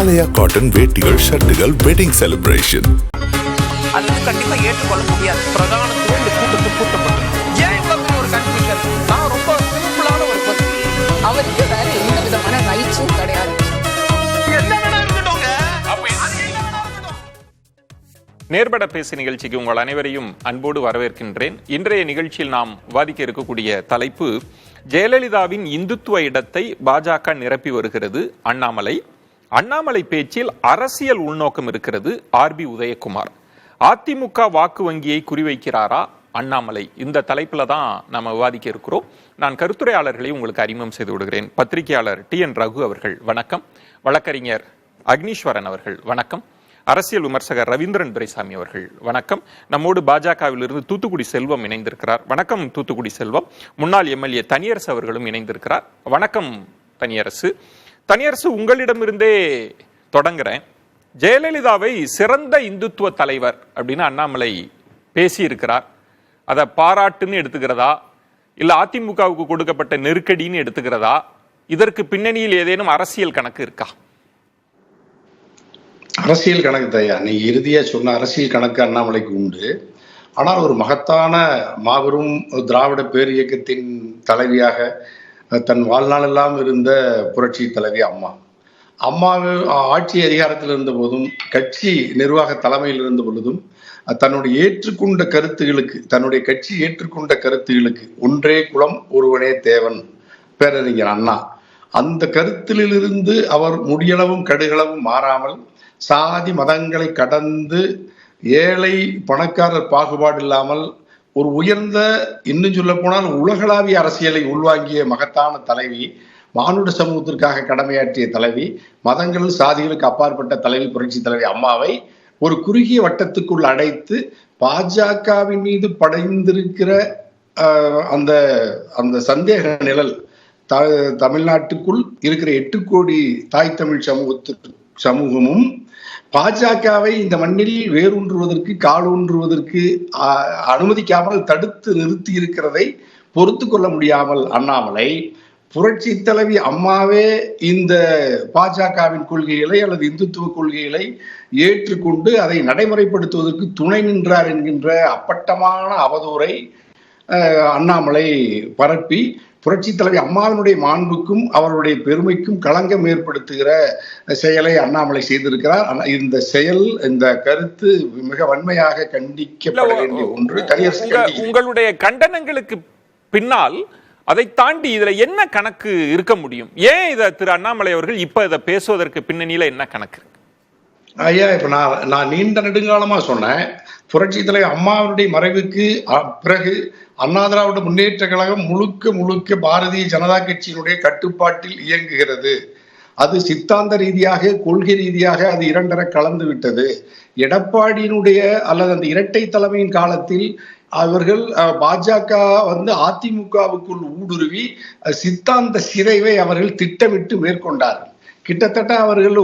ஆலயா cotton வேட்டிகள், ஷர்ட்டுகள், wedding celebration. அது கண்டிப்பா ஏற்றுக்கொள்ள முடியாது. பிரதானத்துவம் இந்த கூட்டத்துக்கு கூட்டப்பட்டது. ஏன் இவ்வளவு ஒரு கன்ஃபியூஷன்? நான் ரொம்ப சிம்பிளான ஒரு பத்தி அவருக்கு வேற எந்த விதமான ரைட்ஸும் கிடையாது. நேர்பட பேசு நிகழ்ச்சிக்கு உங்கள் அனைவரையும் அன்போடு வரவேற்கின்றேன். இன்றைய நிகழ்ச்சியில் நாம் விவாதிக்க இருக்கக்கூடிய தலைப்பு, ஜெயலலிதாவின் இந்துத்துவ இடத்தை பாஜக நிரப்பி வருகிறது. அண்ணாமலை பேச்சில் அரசியல் உள்நோக்கம் இருக்கிறது. ஆர்பி உதயகுமார் அதிமுக வாக்கு வங்கியை குறிவைக்கிறாரா அண்ணாமலை? இந்த தலைப்புல தான் நம்ம விவாதிக்க இருக்கிறோம். நான் கருத்துரையாளர்களை உங்களுக்கு அறிமுகம் செய்து விடுகிறேன். பத்திரிகையாளர் TN ரகு அவர்கள் வணக்கம். வழக்கறிஞர் அக்னீஸ்வரன் அவர்கள் வணக்கம். அரசியல் விமர்சகர் ரவீந்திரன் துரைசாமி அவர்கள் வணக்கம். நம்மோடு பாஜகவிலிருந்து தூத்துக்குடி செல்வம் இணைந்திருக்கிறார். வணக்கம் தூத்துக்குடி செல்வம். முன்னாள் MLA தனியரசு அவர்களும் இணைந்திருக்கிறார். வணக்கம் தனியரசு, உங்களிடமிருந்தே தொடங்குறேன். ஜெயலலிதாவை சிறந்த இந்துத்துவ தலைவர் அப்படின்னு அண்ணாமலை பேசியிருக்கிறார். அதை பாராட்டுன்னு எடுத்துக்கிறதா, இல்ல அதிமுகவுக்கு கொடுக்கப்பட்ட நெருக்கடின்னு எடுத்துக்கிறதா? இதற்கு பின்னணியில் ஏதேனும் அரசியல் கணக்கு இருக்கா? அரசியல் கணக்கு தயா, நீ இறுதியா சொன்ன அரசியல் கணக்கு அண்ணாமலைக்கு உண்டு. ஆனால் ஒரு மகத்தான மாபெரும் திராவிட பேர் இயக்கத்தின் தலைவியாக தன் வாழ்நாளெல்லாம் இருந்த புரட்சி தலைவி அம்மா ஆட்சி அதிகாரத்தில் இருந்த போதும், கட்சி நிர்வாக தலைமையில் இருந்த பொழுதும், தன்னுடைய கட்சி ஏற்றுக்கொண்ட கருத்துகளுக்கு ஒன்றே குலம் ஒருவனே தேவன், பேரறிஞர் அண்ணா, அந்த கருத்திலிருந்து அவர் முடியளவும் கடுகளவும் மாறாமல் சாதி மதங்களை கடந்து ஏழை பணக்காரர் பாகுபாடு இல்லாமல் ஒரு உயர்ந்த, இன்னும் சொல்ல போனால் உலகளாவிய அரசியலை உள்வாங்கிய மகத்தான தலைவி, மானுட சமூகத்திற்காக கடமையாற்றிய தலைவி, மதங்கள் சாதிகளுக்கு அப்பாற்பட்ட தலைவி புரட்சி தலைவி அம்மாவை ஒரு குறுகிய வட்டத்துக்குள் அடைத்து பாஜகவின் மீது படைந்திருக்கிற அந்த அந்த சந்தேக நிழல், தமிழ்நாட்டுக்குள் இருக்கிற 8 கோடி தாய் தமிழ் சமூகமும் பாஜகவை இந்த மண்ணில் வேரூன்றுவதற்கு, காலூன்றுவதற்கு அனுமதிக்காமல் தடுத்து நிறுத்தி இருக்கிறதை பொறுத்து கொள்ள முடியாமல் அண்ணாமலை, புரட்சி தலைவி அம்மாவே இந்த பாஜகவின் கொள்கைகளை அல்லது இந்துத்துவ கொள்கைகளை ஏற்றுக்கொண்டு அதை நடைமுறைப்படுத்துவதற்கு துணை நின்றார் என்கின்ற அப்பட்டமான அவதூறை அண்ணாமலை பரப்பி புரட்சி தலைவி அம்மாவினுடைய மாண்புக்கும் அவருடைய பெருமைக்கும் களங்கம் ஏற்படுத்துகிற செயலை அண்ணாமலை செய்திருக்கிறார். இந்த செயல், இந்த கருத்து மிக வன்மையாக கண்டிக்கப்பட வேண்டிய ஒன்று. உங்களுடைய கண்டனங்களுக்கு பின்னால் அதை தாண்டி இதுல என்ன கணக்கு இருக்க முடியும்? ஏன் இதை திரு அண்ணாமலை அவர்கள் இப்ப இதை பேசுவதற்கு பின்னணியில என்ன கணக்கு இருக்கு? ஐயா, இப்ப நான் நீண்ட நெடுங்காலமா சொன்னேன், புரட்சி தலைவர் அம்மாவுடைய மறைவுக்கு பிறகு அண்ணா திராவிட முன்னேற்ற கழகம் முழுக்க பாரதிய ஜனதா கட்சியினுடைய கட்டுப்பாட்டில் இயங்குகிறது. அது சித்தாந்த ரீதியாக, கொள்கை ரீதியாக அது இரண்டரை கலந்து விட்டது. எடப்பாடியினுடைய அல்லது அந்த இரட்டை தலைமையின் காலத்தில் அவர்கள் பாஜக அதிமுகவுக்குள் ஊடுருவி சித்தாந்த சிதைவை அவர்கள் திட்டமிட்டு மேற்கொண்டார்கள். கிட்டத்தட்ட அவர்கள்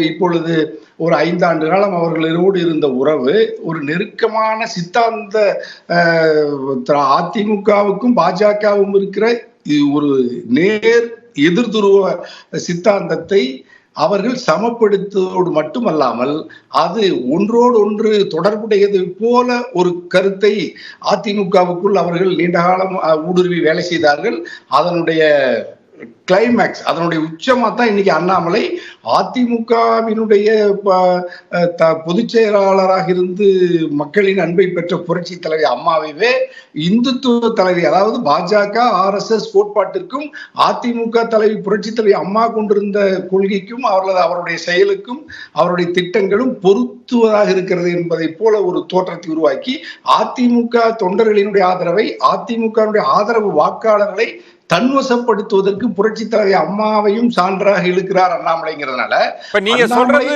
இப்பொழுது ஒரு 5 ஆண்டு காலம் அவர்களோடு இருந்த உறவு ஒரு நெருக்கமான சித்தாந்த, அதிமுகவுக்கும் பாஜகவும் இருக்கிற ஒரு நேர் எதிர்துருவ சித்தாந்தத்தை அவர்கள் சமப்படுத்துவதோடு மட்டுமல்லாமல் அது ஒன்றோடு ஒன்று தொடர்புடையது போல ஒரு கருத்தை அதிமுகவுக்குள் அவர்கள் நீண்ட காலம் ஊடுருவி வேலை செய்தார்கள். அதனுடைய கிளைமேக்ஸ், அதனுடைய உச்சமா தான் இன்னைக்கு அண்ணாமலை அதிமுகவினுடைய பொதுச் செயலாளராக இருந்து மக்களின் அன்பை பெற்ற புரட்சி தலைவி அம்மாவையே இந்துத்துவ தலைவி, அதாவது பாஜக RSS கோட்பாட்டிற்கும் அதிமுக தலைவி புரட்சி தலைவி அம்மா கொண்டிருந்த கொள்கைக்கும் அவருடைய செயலுக்கும் அவருடைய திட்டங்களும் பொருத்துவதாக இருக்கிறது என்பதை போல ஒரு தோற்றத்தை உருவாக்கி அதிமுக தொண்டர்களினுடைய ஆதரவை, அதிமுகவினுடைய ஆதரவு வாக்காளர்களை தன்வசப்படுத்துவதற்கு புரட்சி தலைவி அம்மாவையும் சான்றாக இழுக்கிறார் அண்ணாமலைங்கிறதுனால. நீங்க சொல்றது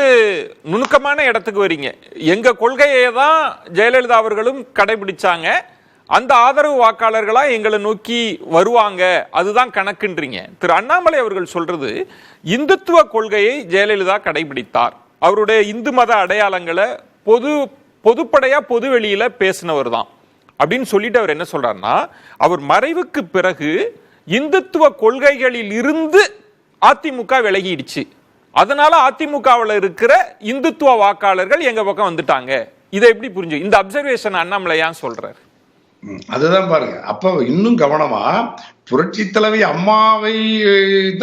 நுணுக்கமான இடத்துக்கு வரீங்க. எங்க கொள்கையை தான் ஜெயலலிதா அவர்களும் கடைபிடிச்சாங்க, அந்த ஆதரவு வாக்காளர்களா எங்களை நோக்கி வருவாங்க, அதுதான் கணக்குன்றீங்க. திரு அண்ணாமலை அவர்கள் சொல்றது இந்துத்துவ கொள்கையை ஜெயலலிதா கடைபிடித்தார், அவருடைய இந்து மத அடையாளங்களை பொதுப்படையா பொது வெளியில பேசினவர் தான் அப்படின்னு சொல்லிட்டு அவர் என்ன சொல்றாருன்னா, அவர் மறைவுக்கு பிறகு இந்துத்துவ கொள்கைகளில் இருந்து அதிமுக விலகிடுச்சு, அதனால அதிமுகவில் இருக்கிற இந்துத்துவ வாக்காளர்கள் எங்க பக்கம் வந்துட்டாங்க. இதை எப்படி புரிஞ்சு இந்த அப்சர்வேஷன் அண்ணாமலை ஏன் சொல்றாரு? அதுதான் பாருங்க. அப்ப இன்னும் கவனமா புரட்சி தலைவி அம்மாவை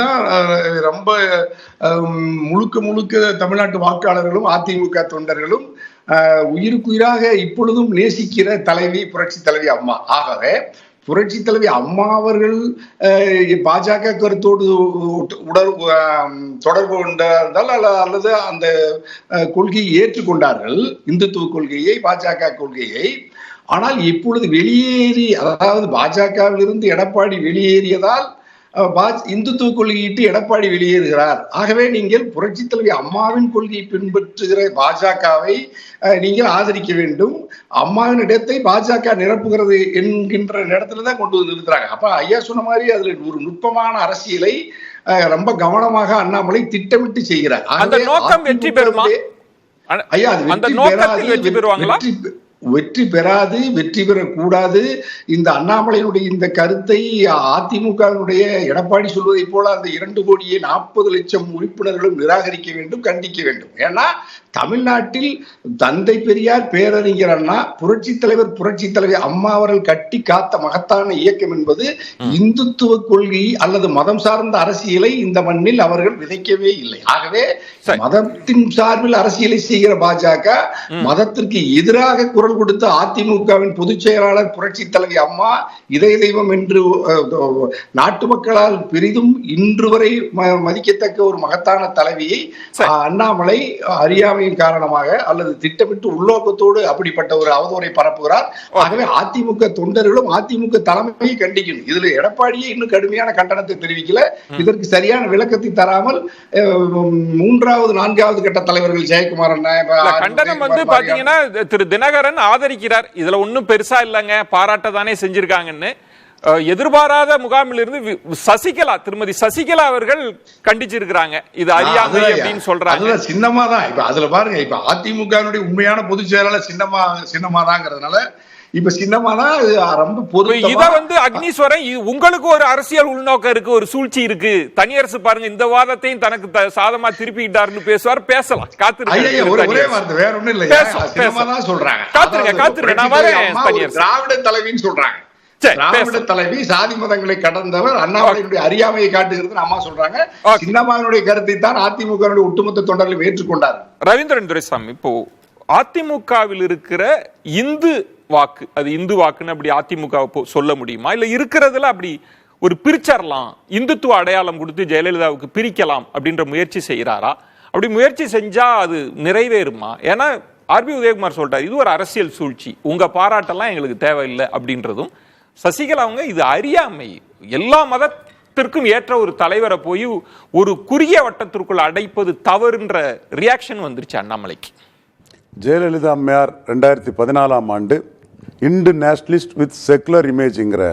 தான் ரொம்ப முழுக்க முழுக்க தமிழ்நாட்டு வாக்காளர்களும் அதிமுக தொண்டர்களும் உயிருக்குயிராக இப்பொழுதும் நேசிக்கிற தலைவி புரட்சி தலைவி அம்மா. ஆகவே புரட்சி தலைவி அம்மா அவர்கள் பாஜக கருத்தோடு தொடர்பு கொண்டார்கள் அல்லது அந்த கொள்கையை ஏற்றுக்கொண்டார்கள், இந்துத்துவ கொள்கையை, பாஜக கொள்கையை. ஆனால் இப்பொழுது வெளியேறி, அதாவது பாஜகவிலிருந்து எடப்பாடி வெளியேறியதால் இந்துத்துவ கொள்கையிட்டு எடப்பாடி வெளியேறுகிறார். ஆகவே நீங்கள் புரட்சி தலைவி அம்மாவின் கொள்கையை பின்பற்றுகிற பாஜகவை நீங்கள் ஆதரிக்க வேண்டும், அம்மாவின் இடத்தை பாஜக நிரப்புகிறது என்கின்ற இடத்துலதான் கொண்டு வந்து நிறுத்துறாங்க. அப்ப ஐயா சொன்ன மாதிரி அதுல ஒரு நுட்பமான அரசியலை ரொம்ப கவனமாக அண்ணாமலை திட்டமிட்டு செய்கிறார். அந்த நோக்கம் வெற்றி பெறுமா ஐயா? அது வெற்றி பெறாது, வெற்றி பெறக்கூடாது. இந்த அண்ணாமலையினுடைய இந்த கருத்தை அதிமுகவினுடைய எடப்பாடி சொல்வதை போல அந்த 2,40,00,000 உறுப்பினர்களும் நிராகரிக்க வேண்டும், கண்டிக்க வேண்டும். ஏன்னா தமிழ்நாட்டில் தந்தை பெரியார், பேரறிஞர் அண்ணா, புரட்சி தலைவர் புரட்சி தலைவி அம்மா அவர்கள் கட்டி காத்த மகத்தான இயக்கம் என்பது இந்துத்துவ கொள்கை அல்லது மதம் சார்ந்த அரசியலை இந்த மண்ணில் அவர்கள் விதைக்கவே இல்லை. ஆகவே மதத்தின் சார்பில் அரசியலை செய்கிற பாஜக மதத்திற்கு எதிராக குரல் கொடுத்த அதிமுகவின் பொதுச் செயலாளர் புரட்சி தலைவி அம்மா இதய தெய்வம் என்று நாட்டு மக்களால் பெரிதும் இன்று வரை மதிக்கத்தக்க ஒரு மகத்தான தலைவியை அண்ணாமலை அறியாமையின் காரணமாக அல்லது திட்டமிட்டு உள்நோக்கத்தோடு அப்படிப்பட்ட ஒரு அவதூறை பரப்புகிறார். ஆகவே அதிமுக தொண்டர்களும் அதிமுக தலைமையை கண்டிக்கணும். இதுல எடப்பாடியே இன்னும் கடுமையான கண்டனத்தை தெரிவிக்கல. இதற்கு சரியான விளக்கத்தை தராமல் 3வது 4வது கட்ட தலைவர்கள் ஜெயக்குமார் கண்டனம் பாத்தீங்கன்னா திரு தினகரன் ஆதரிக்கிறார். இதுல ஒன்னும் பெருசா இல்லங்க, பாராட்ட தானே செஞ்சிருக்காங்கன்னு. எதிர்பாராத முகாமில் இருந்து சசிகலா, திருமதி சசிகலா அவர்கள் கண்டிச்சிருக்கிறாங்க. இது அறியாமை அப்படின்னு சொல்றாங்க. சின்னமா தான் இப்ப அதுல பாருங்க, இப்ப அதிமுக உண்மையான பொதுச் செயலாளர் சின்னமாதாங்கிறதுனால இப்ப சின்னமாதான் ரொம்ப பொருள். இத அக்னீஸ்வரன் உங்களுக்கு ஒரு அரசியல் உள்நோக்கம் இருக்கு, ஒரு சூழ்ச்சி இருக்கு. தனியரசு பாருங்க இந்த வாதத்தையும் தனக்கு சாதமா திருப்பிட்டாருன்னு பேசுவார். பேசலாம், காத்திருக்க. ஒரே வார்த்தை, வேற ஒண்ணும் இல்ல, சின்னமாதான் சொல்றாங்க. காத்திருக்க, நான் வரேன். திராவிட தலைவின்னு சொல்றாங்க. திராவிட தலைவி சாதி மதங்களை கடந்தவர், அண்ணாமலையினுடைய அறியாமையை காட்டுகிறது அம்மா சொல்றாங்க. சின்னம்மாவினுடைய கருத்தை தான் அதிமுக ஒட்டுமொத்த தொண்டர்களும் ஏற்றுக்கொண்டார். ரவீந்திரன் துரைசாமி, இப்போ அதிமுகவில் இருக்கிற இந்து வாக்கு, அது இந்து வாக்குன்னு அப்படி அதிமுக சொல்ல முடியுமா? இல்ல இருக்கிறதுல அப்படி ஒரு பிரிச்சரலாம், இந்துத்துவ அடையாளம் கொடுத்து ஜெயலலிதாவுக்கு பிரிக்கலாம் அப்படின்ற முயற்சி செய்யறாரா? அப்படி முயற்சி செஞ்சா அது நிறைவேறுமா? ஏன்னா ஆர்பி உதயகுமார் சொல்றாரு, இது ஒரு அரசியல் சூழ்ச்சி, உங்க பாராட்டெல்லாம் எங்களுக்கு தேவையில்லை அப்படின்றதும். சசிகலா அவங்க இது அறியாமை, எல்லா மதத்திற்கும் ஏற்ற ஒரு தலைவரை போய் ஒரு குறுகிய வட்டத்திற்குள் அடைப்பது தவறுன்ற ரியாக்ஷன் வந்துருச்சு அண்ணாமலைக்கு. ஜெயலலிதா அம்மையார் 2014ஆம் ஆண்டு இந்து நேஷனலிஸ்ட் வித் செக்குலர் இமேஜ்ங்கிற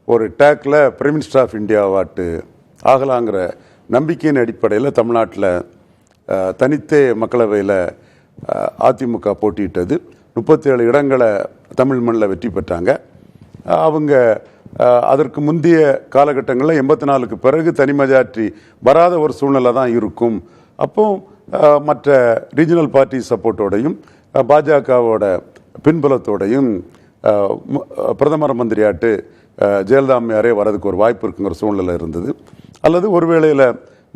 ஒரு டேக்ல பிரைம் மினிஸ்டர் ஆஃப் இந்தியா அவார்டு ஆகலாங்கிற நம்பிக்கையின் அடிப்படையில் தமிழ்நாட்டில் தனித்தே மக்களவையில் அதிமுக போட்டியிட்டது. 37 இடங்களை தமிழ் மண்ணில் வெற்றி பெற்றாங்க. அவங்க அதற்கு முந்தைய காலகட்டங்களில் 84க்கு பிறகு தனி மெஜாரிட்டி வராத ஒரு சூழ்நிலை தான் இருக்கும். அப்போ மற்ற ரீஜனல் பார்ட்டி சப்போர்ட்டோடையும் பாஜகவோட பின்புலத்தோடையும் பிரதமர் மந்திரியாட்டு ஜெயலலிதா அம்மையாரே வரதுக்கு ஒரு வாய்ப்பு இருக்குங்கிற சூழ்நிலை இருந்தது. அல்லது ஒரு வேளையில்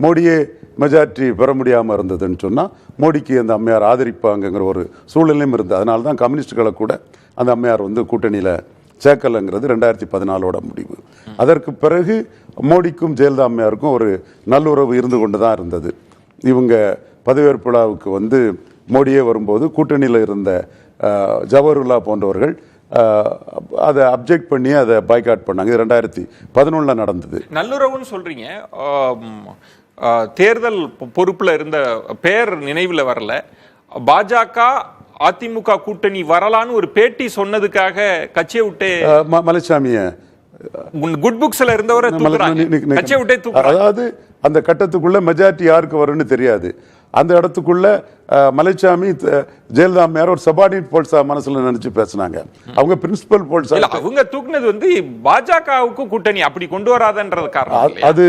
மோடியே மெஜாரிட்டி பெற முடியாமல் இருந்ததுன்னு சொன்னால் மோடிக்கு அந்த அம்மையார் ஆதரிப்பாங்கிற ஒரு சூழ்நிலையும் இருந்தது. அதனால தான் கம்யூனிஸ்டுகளை கூட அந்த அம்மையார் கூட்டணியில் சேர்க்கலைங்கிறது 2014ஓட முடிவு. அதற்கு பிறகு மோடிக்கும் ஜெயலலிதா அம்மையாருக்கும் ஒரு நல்லுறவு இருந்து கொண்டு தான் இருந்தது. இவங்க பதவியேற்பு விழாவுக்கு மோடியே வரும்போது கூட்டணியில் இருந்த ஜவஹர்லா போன்றவர்கள் அதை அப்ஜெக்ட் பண்ணி அதை பாய்காட் பண்ணாங்க. 2011 நடந்தது. நல்லுறவுன்னு சொல்றீங்க, தேர்தல் பொறுப்புல இருந்த பேர் நினைவில் வரல. பாஜக அதிமுக கூட்டணி வரலான்னு ஒரு பேட்டி சொன்னதுக்காக கட்சியை விட்டு மலைச்சாமிய குட் புக்ஸ்ல இருந்தவரை கட்சியை விட்டே தூக்குறாங்க. அதாவது அந்த கட்டத்துக்குள்ள மெஜாரிட்டி யாருக்கு வரும்னு தெரியாது. அந்த இடத்துக்குள்ள மலைச்சாமி ஜெயலலிதா அம்மையார் ஒரு சபார்டினேட் போல்ஸா மனசுல நினைச்சு பேசினாங்க. அவங்க பிரின்சிபல் போல்ஸா அவங்க தூக்குனது வந்து பாஜகவுக்கு கூட்டணி அப்படி கொண்டு வராதன்றது காரணம். அது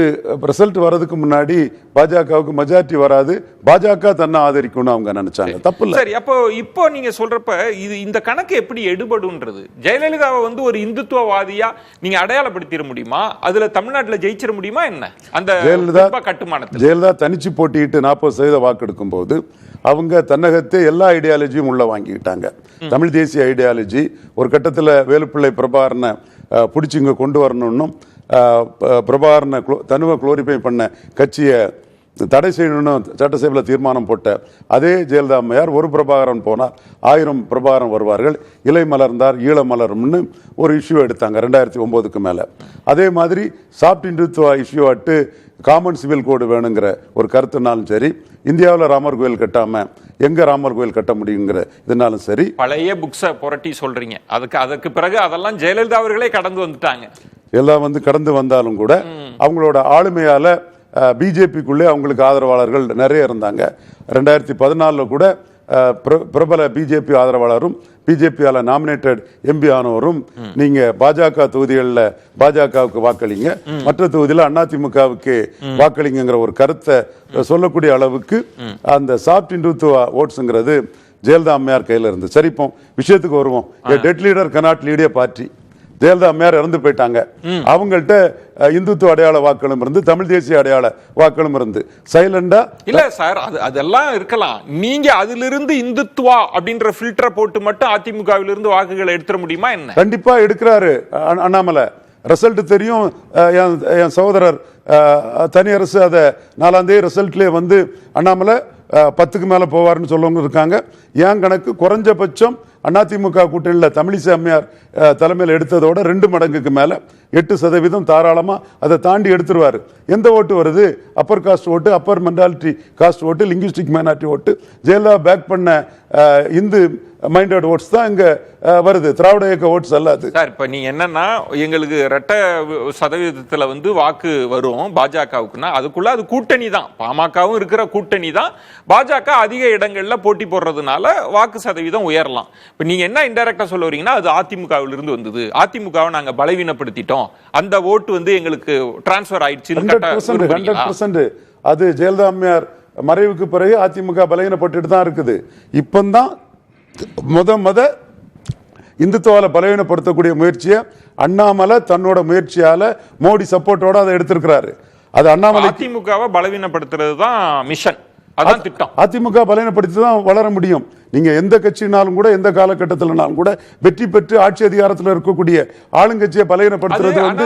ரிசல்ட் வர்றதுக்கு முன்னாடி பாஜகவுக்கு மெஜாரிட்டி வராது, பாஜக தன்னை ஆதரிக்கும்னு அவங்க நினைச்சாங்க. தப்பு இல்ல. சரி, அப்போ இப்போ நீங்க சொல்றப்ப இது இந்த கணக்கு எப்படி எடுபடுன்றது? ஜெயலலிதாவை வந்து ஒரு இந்துத்துவவாதியா நீங்க அடையாளப்படுத்திட முடியுமா? அதுல தமிழ்நாட்டுல ஜெயிச்சிட முடியுமா என்ன? அந்த கட்டுமானத்தில் ஜெயலலிதா தனிச்சு போட்டிட்டு 40% வாக்கெடுக்கும் போது அவங்க தன்னகத்தே எல்லா ஐடியாலஜியும் உள்ள வாங்கிக்கிட்டாங்க. தமிழ் தேசிய ஐடியாலஜி ஒரு கட்டத்தில் வேலுப்பிள்ளை பிரபாகரனை பிடிச்சி இங்கே கொண்டு வரணும்னும் பிரபாகரனை தனுவை குளோரிஃபை பண்ண கட்சியை தடை செய்யணும்னு சட்டசபையில் தீர்மானம் போட்ட அதே ஜெயலலிதா அம்மையார் ஒரு பிரபாகரன் போனார் 1000 பிரபாகரன் வருவார்கள், இலை மலர்ந்தார் ஈழ மலரும்னு ஒரு இஷ்யூ எடுத்தாங்க 2009க்கு மேலே. அதே மாதிரி சாப்ட் இந்துத்துவா இஷ்யூ ஆட்டு காமன் சிவில் கோடு வேணுங்கிற ஒரு கருத்துனாலும் சரி, இந்தியாவில் ராமர் கோயில் கட்டாம எங்க ராமர் கோயில் கட்ட முடியுங்கிற இதனாலும் சரி, பழைய புக்ஸை புரட்டி சொல்றீங்க. அதற்கு பிறகு அதெல்லாம் ஜெயலலிதா அவர்களே கடந்து வந்துட்டாங்க. எல்லாம் வந்து கடந்து வந்தாலும் கூட அவங்களோட ஆளுமையால பிஜேபிக்குள்ளே அவங்களுக்கு ஆதரவாளர்கள் நிறைய இருந்தாங்க. 2014 கூட பிரபல பிஜேபி ஆதரவாளரும் பிஜேபியால நாமினேட்டட் எம்பி ஆனவரும் நீங்க பாஜக தொகுதிகளில் பாஜகவுக்கு வாக்களிங்க, மற்ற தொகுதியில் அதிமுகவுக்கு வாக்களிங்கிற ஒரு கருத்தை சொல்லக்கூடிய அளவுக்கு அந்த சாப்ட் இந்துத்துவா ஓட்ஸ்ங்கிறது ஜெயலலிதா அம்மையார் கையில் இருந்து. சரி, இப்போ விஷயத்துக்கு வருவோம். Dead leader cannot lead a party. Jayalalitha அம்மையார் இறந்து போயிட்டாங்க. அவங்கள்ட்ட இந்துத்துவ அடையாள வாக்களும் இருந்து தமிழ் தேசிய அடையாள வாக்களும் இருந்து சைலண்டா இல்ல சார், அதெல்லாம் இருக்கலாம். நீங்க அதிலிருந்து இந்துத்துவா அப்படின்ற ஃபில்டரை போட்டு மட்டும் அதிமுகவிலிருந்து வாக்குகளை எடுத்துட முடியுமா என்ன? கண்டிப்பா எடுக்கிறாரு அண்ணாமலை. ரிசல்ட் தெரியும். என் சகோதரர் தனியரசு அதை 4ஆம் தேதி ரிசல்ட்லேயே வந்து அண்ணாமலை 10க்கு மேல போவார்னு சொல்லவங்க இருக்காங்க. என் கணக்கு குறைஞ்சபட்சம் அதிமுக கூட்டணியில் தமிழிசை அம்மையார் தலைமையில் எடுத்ததோட 2 மடங்குக்கு மேல 8% தாராளமா அதை தாண்டி எடுத்துருவாரு. எந்த ஓட்டு வருது? அப்பர் காஸ்ட் ஓட்டு, அப்பர் மென்டாலிட்டி காஸ்ட் ஓட்டு, லிங்குவிஸ்டிக் மைனாரிட்டி ஓட்டு. ஜெயலலிதா பேக் பண்ண இந்து மைண்டட் ஓட்ஸ் தான் இங்க வருது, திராவிட இயக்க ஓட்ஸ் அல்லாது. சார், இப்ப நீங்க என்னன்னா எங்களுக்கு 2% வந்து வாக்கு வரும் பாஜகவுக்குன்னா அதுக்குள்ள அது கூட்டணி தான், பாமகவும் இருக்கிற கூட்டணி தான். பாஜக அதிக இடங்கள்ல போட்டி போடுறதுனால வாக்கு சதவீதம் உயரலாம். இப்ப நீங்க என்ன இன்டைரக்டா சொல்ல வரீங்கன்னா அது அதிமுகவில் இருந்து வந்தது, அதிமுகவை நாங்க பலவீனப்படுத்திட்டோம், அந்த ஓட்டு வந்து எங்களுக்கு டிரான்ஸ்பர் ஆயிடுச்சு. 100% அது ஜெயலலிதா அம்மையார் மறைவுக்கு பிறகு அதிமுக பலவீனப்பட்டு தான் இருக்குது. இப்பந்தான் முத இந்துத்துவால பலவீனப்படுத்தக்கூடிய முயற்சியை அண்ணாமலை தன்னோட முயற்சியால மோடி சப்போர்ட்டோட அதை எடுத்திருக்கிறாரு. அது அண்ணாமலை அதிமுகவை பலவீனப்படுத்துறது தான் மிஷன், அதான் திட்டம். அதிமுக பலவீனப்படுத்தி தான் வளர முடியும். நீங்க எந்த கட்சினாலும் கூட எந்த காலகட்டத்திலும் கூட வெற்றி பெற்று ஆட்சி அதிகாரத்தில் இருக்கக்கூடிய ஆளுங்கட்சியை பலவீனப்படுத்துறது வந்து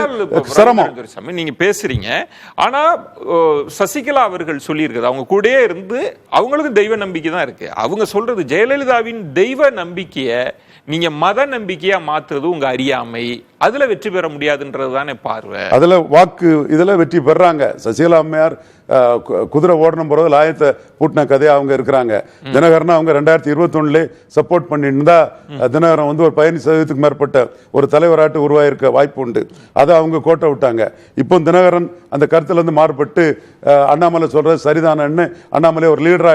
சிரமம். நீங்க பேசுறீங்க, ஆனா சசிகலா அவர்கள் சொல்லியிருக்கிறது அவங்க கூடயே இருந்து அவங்களுக்கு தெய்வ நம்பிக்கை தான் இருக்கு. அவங்க சொல்றது ஜெயலலிதாவின் தெய்வ நம்பிக்கையை நீங்க மத நம்பிக்கையா மாத்துறது உங்க அறியாமை, அதுல வெற்றி பெற முடியாதுன்றது தானே பார்வை. அதுல வாக்கு இதுல வெற்றி பெறாங்க. சசிகலா அம்மையார் குதிரை ஓடணும் போறது லாயத்தை பூட்டின கதையா அவங்க இருக்கிறாங்க. தினகரன் அவங்க 2021 சப்போர்ட் பண்ணிருந்தா தினகரன் வந்து ஒரு 15% மேற்பட்ட ஒரு தலைவராட்டு உருவாயிருக்க வாய்ப்பு உண்டு. அதை அவங்க கோட்டை விட்டாங்க. இப்போ தினகரன் அந்த கருத்துல இருந்து மாறுபட்டு அண்ணாமலை சொல்றது சரிதானன்னு அண்ணாமலை ஒரு லீடரா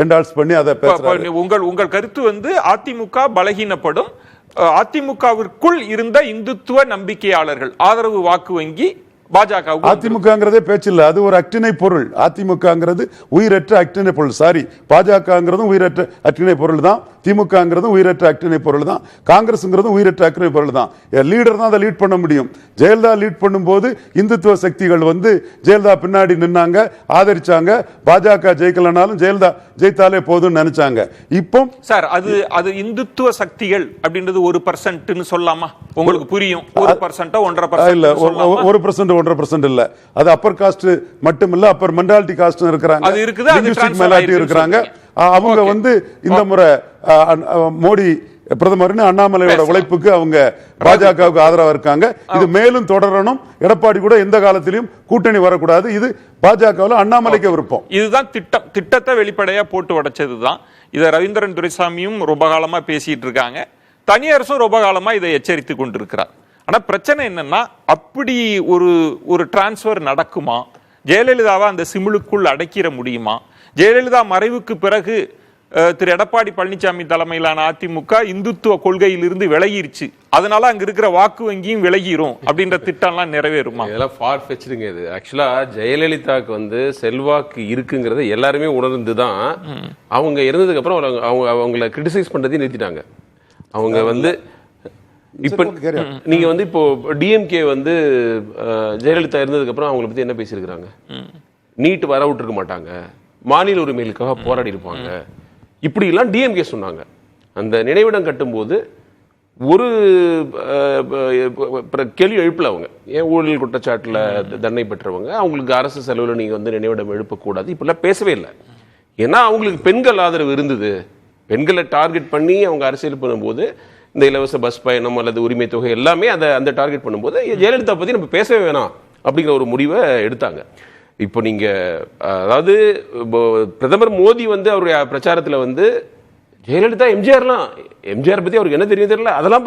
என்டால்ஸ் பண்ணி அதை பேசுறாரு. உங்கள் கருத்து வந்து அதிமுக பலகீனப்படும், அதிமுகவிற்குள் இருந்த இந்துத்துவ நம்பிக்கையாளர்கள் ஆதரவு வாக்கு வங்கி பாஜக. அதிமுகங்கிறதே பேச்சு இல்ல, அது ஒரு அக்டினை பொருள். அதிமுகங்கிறது உயிரற்ற அக்டினை பொருள். சாரி, பாஜகங்கிறதும் உயிரற்ற அக்டினை பொருள் தான், திமுகங்கிறதும் உயிரற்ற அக்டினை பொருள் தான், காங்கிரஸ்ங்கிறதும் உயிரற்ற அக்டினை பொருள் தான். லீடர் தான் அதை லீட் பண்ண முடியும். ஜெயலலிதா லீட் பண்ணும்போது இந்துத்துவ சக்திகள் வந்து ஜெயலலிதா பின்னாடி நின்னாங்க, ஆதரிச்சாங்க. பாஜக ஜெயிக்கலனாலும் ஜெயலலிதா ஜெயித்தாலே போதும்னு நினைச்சாங்க. இப்போ சார் அது இந்துத்துவ சக்திகள் அப்படின்றது 1% சொல்லலாமா? உங்களுக்கு புரியும். 1% 1.5% இல்ல, 1% 1% இல்ல. அது அப்பர் காஸ்ட் மட்டும் இல்ல, அப்பர் மென்டாலிட்டி காஸ்ட் இருக்காங்க, அது இருக்குது, அது மைனாரிட்டி இருக்காங்க. அவங்க வந்து இந்த முறை மோடி பிரதமர்னு அண்ணாமலையோட உழைப்புக்கு அவங்க பாஜகவுக்கு ஆதரவா இருக்காங்க. இது மேலும் தொடரணும். எடப்பாடி கூட எந்த காலத்திலும் கூட்டணி வரக்கூடாது. இது பாஜகவில் அண்ணாமலைக்கு விருப்பம். இதுதான் திட்டத்தை வெளிப்படையா போட்டு உடைச்சதுதான். இதை ரவீந்திரன் துரைசாமியும் ரொம்ப காலமா பேசிட்டு இருக்காங்க, தனியரசும் ரொம்ப காலமா இதை எச்சரித்து கொண்டிருக்கிறார். ஆனா பிரச்சனை என்னன்னா அப்படி ஒரு டிரான்ஸ்பர் நடக்குமா? ஜெயலலிதாவை அந்த சிமிழுக்குள் அடக்கிட முடியுமா? ஜெயலலிதா மறைவுக்கு பிறகு திரு எடப்பாடி பழனிசாமி தலைமையிலான அதிமுக இந்துத்துவ கொள்கையிலிருந்து விலகிருச்சு, அதனால அங்க இருக்கிற வாக்கு வங்கியும் விலகிரும் அப்படின்ற திட்டம்லாம் நிறைவேறுமா? இதெல்லாம் ஃபார் ஃபெச்டுங்க. இது ஆக்சுவலா ஜெயலலிதாவுக்கு வந்து செல்வாக்கு இருக்குங்கிறத எல்லாருமே உணர்ந்துதான் அவங்க இருந்ததுக்கு அப்புறம் அவங்கள கிரிட்டிசைஸ் பண்றதையும் நிறுத்திட்டாங்க. அவங்க வந்து இப்ப நீங்க வந்து இப்போ டிஎம்கே வந்து ஜெயலலிதா இருந்ததுக்கு அப்புறம் அவங்களை பத்தி என்ன பேசியிருக்கிறாங்க? நீட் வர விட்டுருக்க மாட்டாங்க, மாநில உரிமைகளுக்காக போராடி இருப்பாங்க, இப்படி எல்லாம் டிஎம்கே சொன்னாங்க. அந்த நினைவிடம் கட்டும்போது ஒரு கேள்வி எழுப்பல. அவங்க ஏன் ஊழல் குற்றச்சாட்டுல தண்டனை பெற்றவங்க, அவங்களுக்கு அரசு செலவுல நீங்க வந்து நினைவிடம் எழுப்பக்கூடாது, இப்படிலாம் பேசவே இல்லை. ஏன்னா அவங்களுக்கு பெண்கள் ஆதரவு இருந்தது. பெண்களை டார்கெட் பண்ணி அவங்க அரசியல் பண்ணும்போது இந்த இலவச பஸ் பயணம் அல்லது உரிமை தொகை எல்லாமே அந்த டார்கெட் பண்ணும்போது ஜெயலலிதா பத்தி நம்ம பேசவே வேணாம் அப்படிங்கிற ஒரு முடிவை எடுத்தாங்க. இப்போ நீங்க அதாவது பிரதமர் மோடி வந்து அவருடைய பிரச்சாரத்துல வந்து ஜெயலலிதா எம்ஜிஆர் பத்தி அவருக்கு என்ன தெரியும் தெரியல, அதெல்லாம்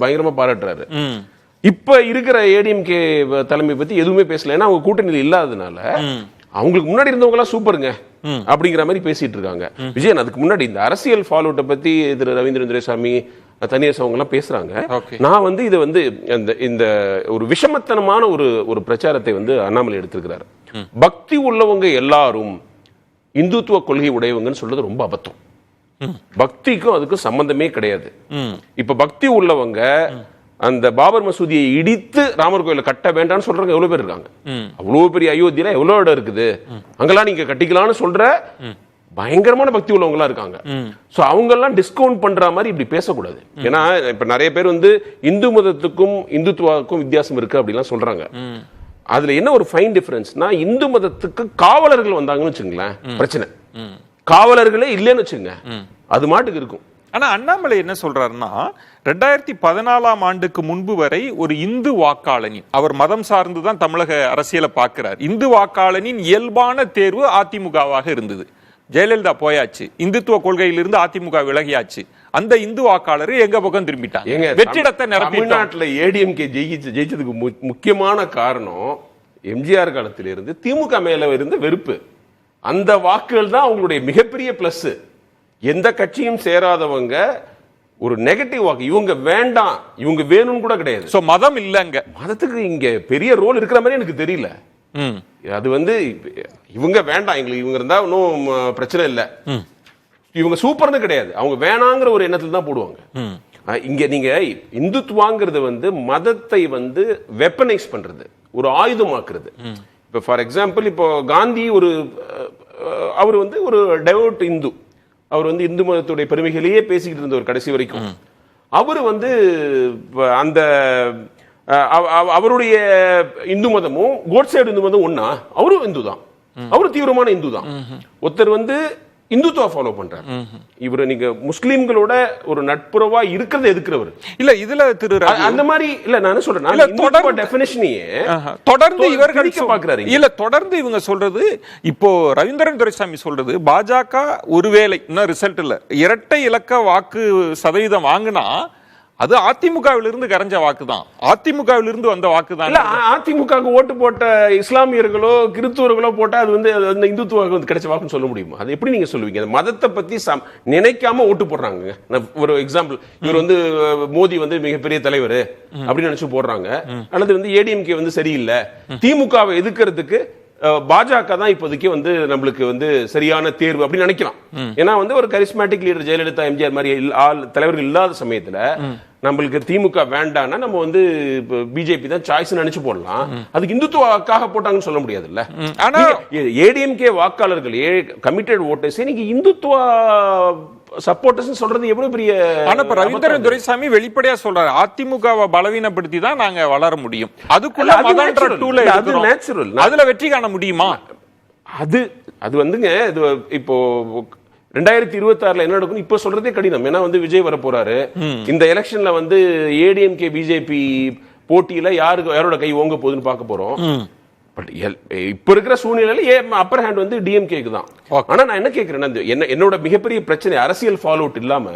பயங்கரமா பாராட்டுறாரு. இப்ப இருக்கிற ஏடிஎம்கே தலைமை பத்தி எதுவுமே பேசல, ஏன்னா அவங்க கூட்டணியில் இல்லாததுனால அவங்களுக்கு முன்னாடி இருந்தவங்க எல்லாம் சூப்பருங்க அப்படிங்கிற மாதிரி பேசிட்டு இருக்காங்க. விஜயன் அதுக்கு முன்னாடி இந்த அரசியல் ஃபாலோட்டை பத்தி திரு ரவீந்திரன் துரைசாமி தனியார் அவங்க எல்லாம் பேசுறாங்க. நான் வந்து இதை வந்து இந்த ஒரு விஷமத்தனமான ஒரு பிரச்சாரத்தை வந்து அண்ணாமலை எடுத்திருக்கிறார். பக்தி உள்ளவங்க எல்லாரும் இந்துத்துவ கொள்கை உடையவங்கன்னு சொல்றது ரொம்ப அபத்தம். பக்திக்கும் அதுக்கும் சம்பந்தமே கிடையாது. இப்ப பக்தி உள்ளவங்க அந்த பாபர் மசூதியை இடித்து ராமர் கோயில கட்ட வேண்டாம்னு சொல்றவங்க எவ்வளவு பேர் இருக்காங்க? அவ்வளவு பெரிய அயோத்தியில எவ்வளவு இடம் இருக்குது, அங்கெல்லாம் நீங்க கட்டிக்கலாம்னு சொல்ற பயங்கரமான பக்தி உள்ளவங்களா இருக்காங்க. சோ அவங்க எல்லாம் டிஸ்கவுண்ட் பண்ற மாதிரி இப்படி பேசக்கூடாது. ஏன்னா இப்ப நிறைய பேர் வந்து இந்து மதத்துக்கும் இந்துத்துவாவுக்கும் வித்தியாசம் இருக்கு அப்படிலாம் சொல்றாங்க. அதுல என்ன ஒரு ஃபைன் டிஃபரன்ஸ்னா, இந்து மதத்துக்கு காவலர்கள் வந்தாங்கன்னு வச்சுங்களேன் பிரச்சனை, காவலர்களே இல்லைன்னு வச்சுங்க அது மாட்டுக்கு இருக்கும். ஆனா அண்ணாமலை என்ன சொல்றாருன்னா, 2014 ஆண்டுக்கு முன்பு வரை ஒரு இந்து வாக்காளனின், அவர் மதம் சார்ந்துதான் தமிழக அரசியலை பார்க்கிறார், இந்து வாக்காளனின் இயல்பான தேர்வு அதிமுகவாக இருந்தது. ஜெயலலிதா போயாச்சு, இந்துத்துவ கொள்கையிலிருந்து அதிமுக விலகியாச்சு, அந்த இந்து வாக்காளர் எங்க பக்கம் திரும்பிட்டாங்க, வெற்றிடத்தை நிரப்பி. தமிழ்நாட்டில் ஏடிஎம்கே ஜெயிச்சதுக்கு முக்கியமான காரணம் எம்ஜிஆர் காலத்திலிருந்து திமுக மேல இருந்து வெறுப்பு. அந்த வாக்குகள் தான் அவங்களுடைய மிகப்பெரிய பிளஸ். எந்த கட்சியும் சேராதவங்க ஒரு நெகட்டிவ் வாக்கு, இவங்க வேண்டாம் இவங்க வேணும்னு கூட கிடையாது. சோ மதம் இல்லங்க, மதத்துக்கு இங்க பெரிய ரோல் இருக்கிற மாதிரி எனக்கு தெரியல. அது வந்து இவங்க வேண்டாம், எங்களுக்கு இவங்க இருந்தா ஒன்னும் பிரச்சனை இல்லை, இவங்க சூப்பர்னு கிடையாது, அவங்க வேணாங்கிற ஒரு எண்ணத்துல தான் போடுவாங்க. இங்க நீங்க இந்துத்துவாங்கிறது வந்து மதத்தை வந்து வெப்பனைஸ் பண்றது, ஒரு ஆயுதமாக்குறது. இப்ப ஃபார் எக்ஸாம்பிள் இப்போ காந்தி அவர் வந்து ஒரு டெவோட் இந்து, அவர் வந்து இந்து மதத்துடைய பெருமைகளையே பேசிக்கிட்டு இருந்தவர் கடைசி வரைக்கும். அவர் வந்து அந்த அவருடைய இந்து மதமும் கோட்சேட் இந்து மதம் ஒன்னா, அவரும் இந்து தான், அவரும் தீவிரமான இந்து தான். ஒருத்தர் வந்து இந்துத்துவா ஃபாலோ பண்றாரு, இவரு நீங்க முஸ்லிம்களோட ஒரு நட்புறவா இருக்கிறத எதுக்குறவர் இல்ல. இதுல திரு அந்த மாதிரி இல்ல, நான் சொல்றேன் டெஃபினிஷனையே தொடர்ந்து இவர்கள் பாக்குறாரு. இல்ல தொடர்ந்து இவங்க சொல்றது, இப்போ ரவீந்திரன் துரைசாமி சொல்றது, பாஜக ஒருவேளை இன்னும் ரிசல்ட் இல்ல, இரட்டை இலக்க வாக்கு சதவீதம் வாங்கினா அது அதிமுகவிலிருந்து கரைஞ்ச வாக்கு தான், அதிமுகவிலிருந்து வந்த வாக்கு தான். அதிமுக ஓட்டு போட்ட இஸ்லாமியர்களோ கிறிஸ்துவர்களோ போட்டா அது வந்து அந்த இந்துத்துவாக்கு கிடைச்ச வாக்குன்னு சொல்ல முடியுமா? அது எப்படி நீங்க சொல்லுவீங்க? மதத்தை பத்தி நினைக்காம ஓட்டு போடுறாங்க. ஒரு எக்ஸாம்பிள், இவர் வந்து மோடி வந்து மிகப்பெரிய தலைவர் அப்படின்னு நினைச்சு போடுறாங்க, அல்லது வந்து ஏடிஎம்கே வந்து சரியில்லை, திமுகவை எதிர்க்கிறதுக்கு பாஜக தான் இப்போதைக்கு வந்து நம்மளுக்கு வந்து சரியான தேர்வு அப்படின்னு நினைக்கலாம். ஏன்னா வந்து ஒரு கரிஸ்மேட்டிக் லீடர் ஜெயலலிதா எம்ஜிஆர் மாதிரி தலைவர்கள் இல்லாத சமயத்துல நம்மளுக்கு திமுக வேண்டாம்னா நம்ம வந்து பிஜேபி தான் சாய்ஸ் நினைச்சு போடலாம். அதுக்கு இந்துத்துவாக்காக போட்டாங்கன்னு சொல்ல முடியாதுல்ல. ஆனா ஏடிஎம்கே வாக்காளர்கள் கமிட்டட் ஓட்டர்ஸ் நீங்க இந்துத்துவா சப்போர்ட்டர்ஸ் சொல்றது எவ்வளவு பெரிய. ஆனா இப்ப ரவீந்திரன் துரைசாமி வெளிப்படையா சொல்றாரு, அதிமுகவை பலவீனப்படுத்தி தான் நாங்க வளர முடியும், அதுக்குள்ள அதுல வெற்றி காண முடியுமா? அது வந்துங்க இப்போ 2026 என்ன நடக்கும் இப்ப சொல்றதே கடினம். ஏன்னா வந்து விஜய் வர போறாரு, இந்த எலெக்ஷன்ல வந்து ஏடிஎம்கே பிஜேபி போட்டியில யாரோட கை ஓங்க போகுதுன்னு பார்க்க போறோம். பட் இப்ப இருக்கிற சூழ்நிலையில அப்பர் ஹேண்ட் வந்து டிஎம்கேக்கு தான். ஆனா நான் என்ன கேக்குறேன்னா, என்னோட மிகப்பெரிய பிரச்சனை அரசியல் ஃபாலோ அவுட் இல்லாம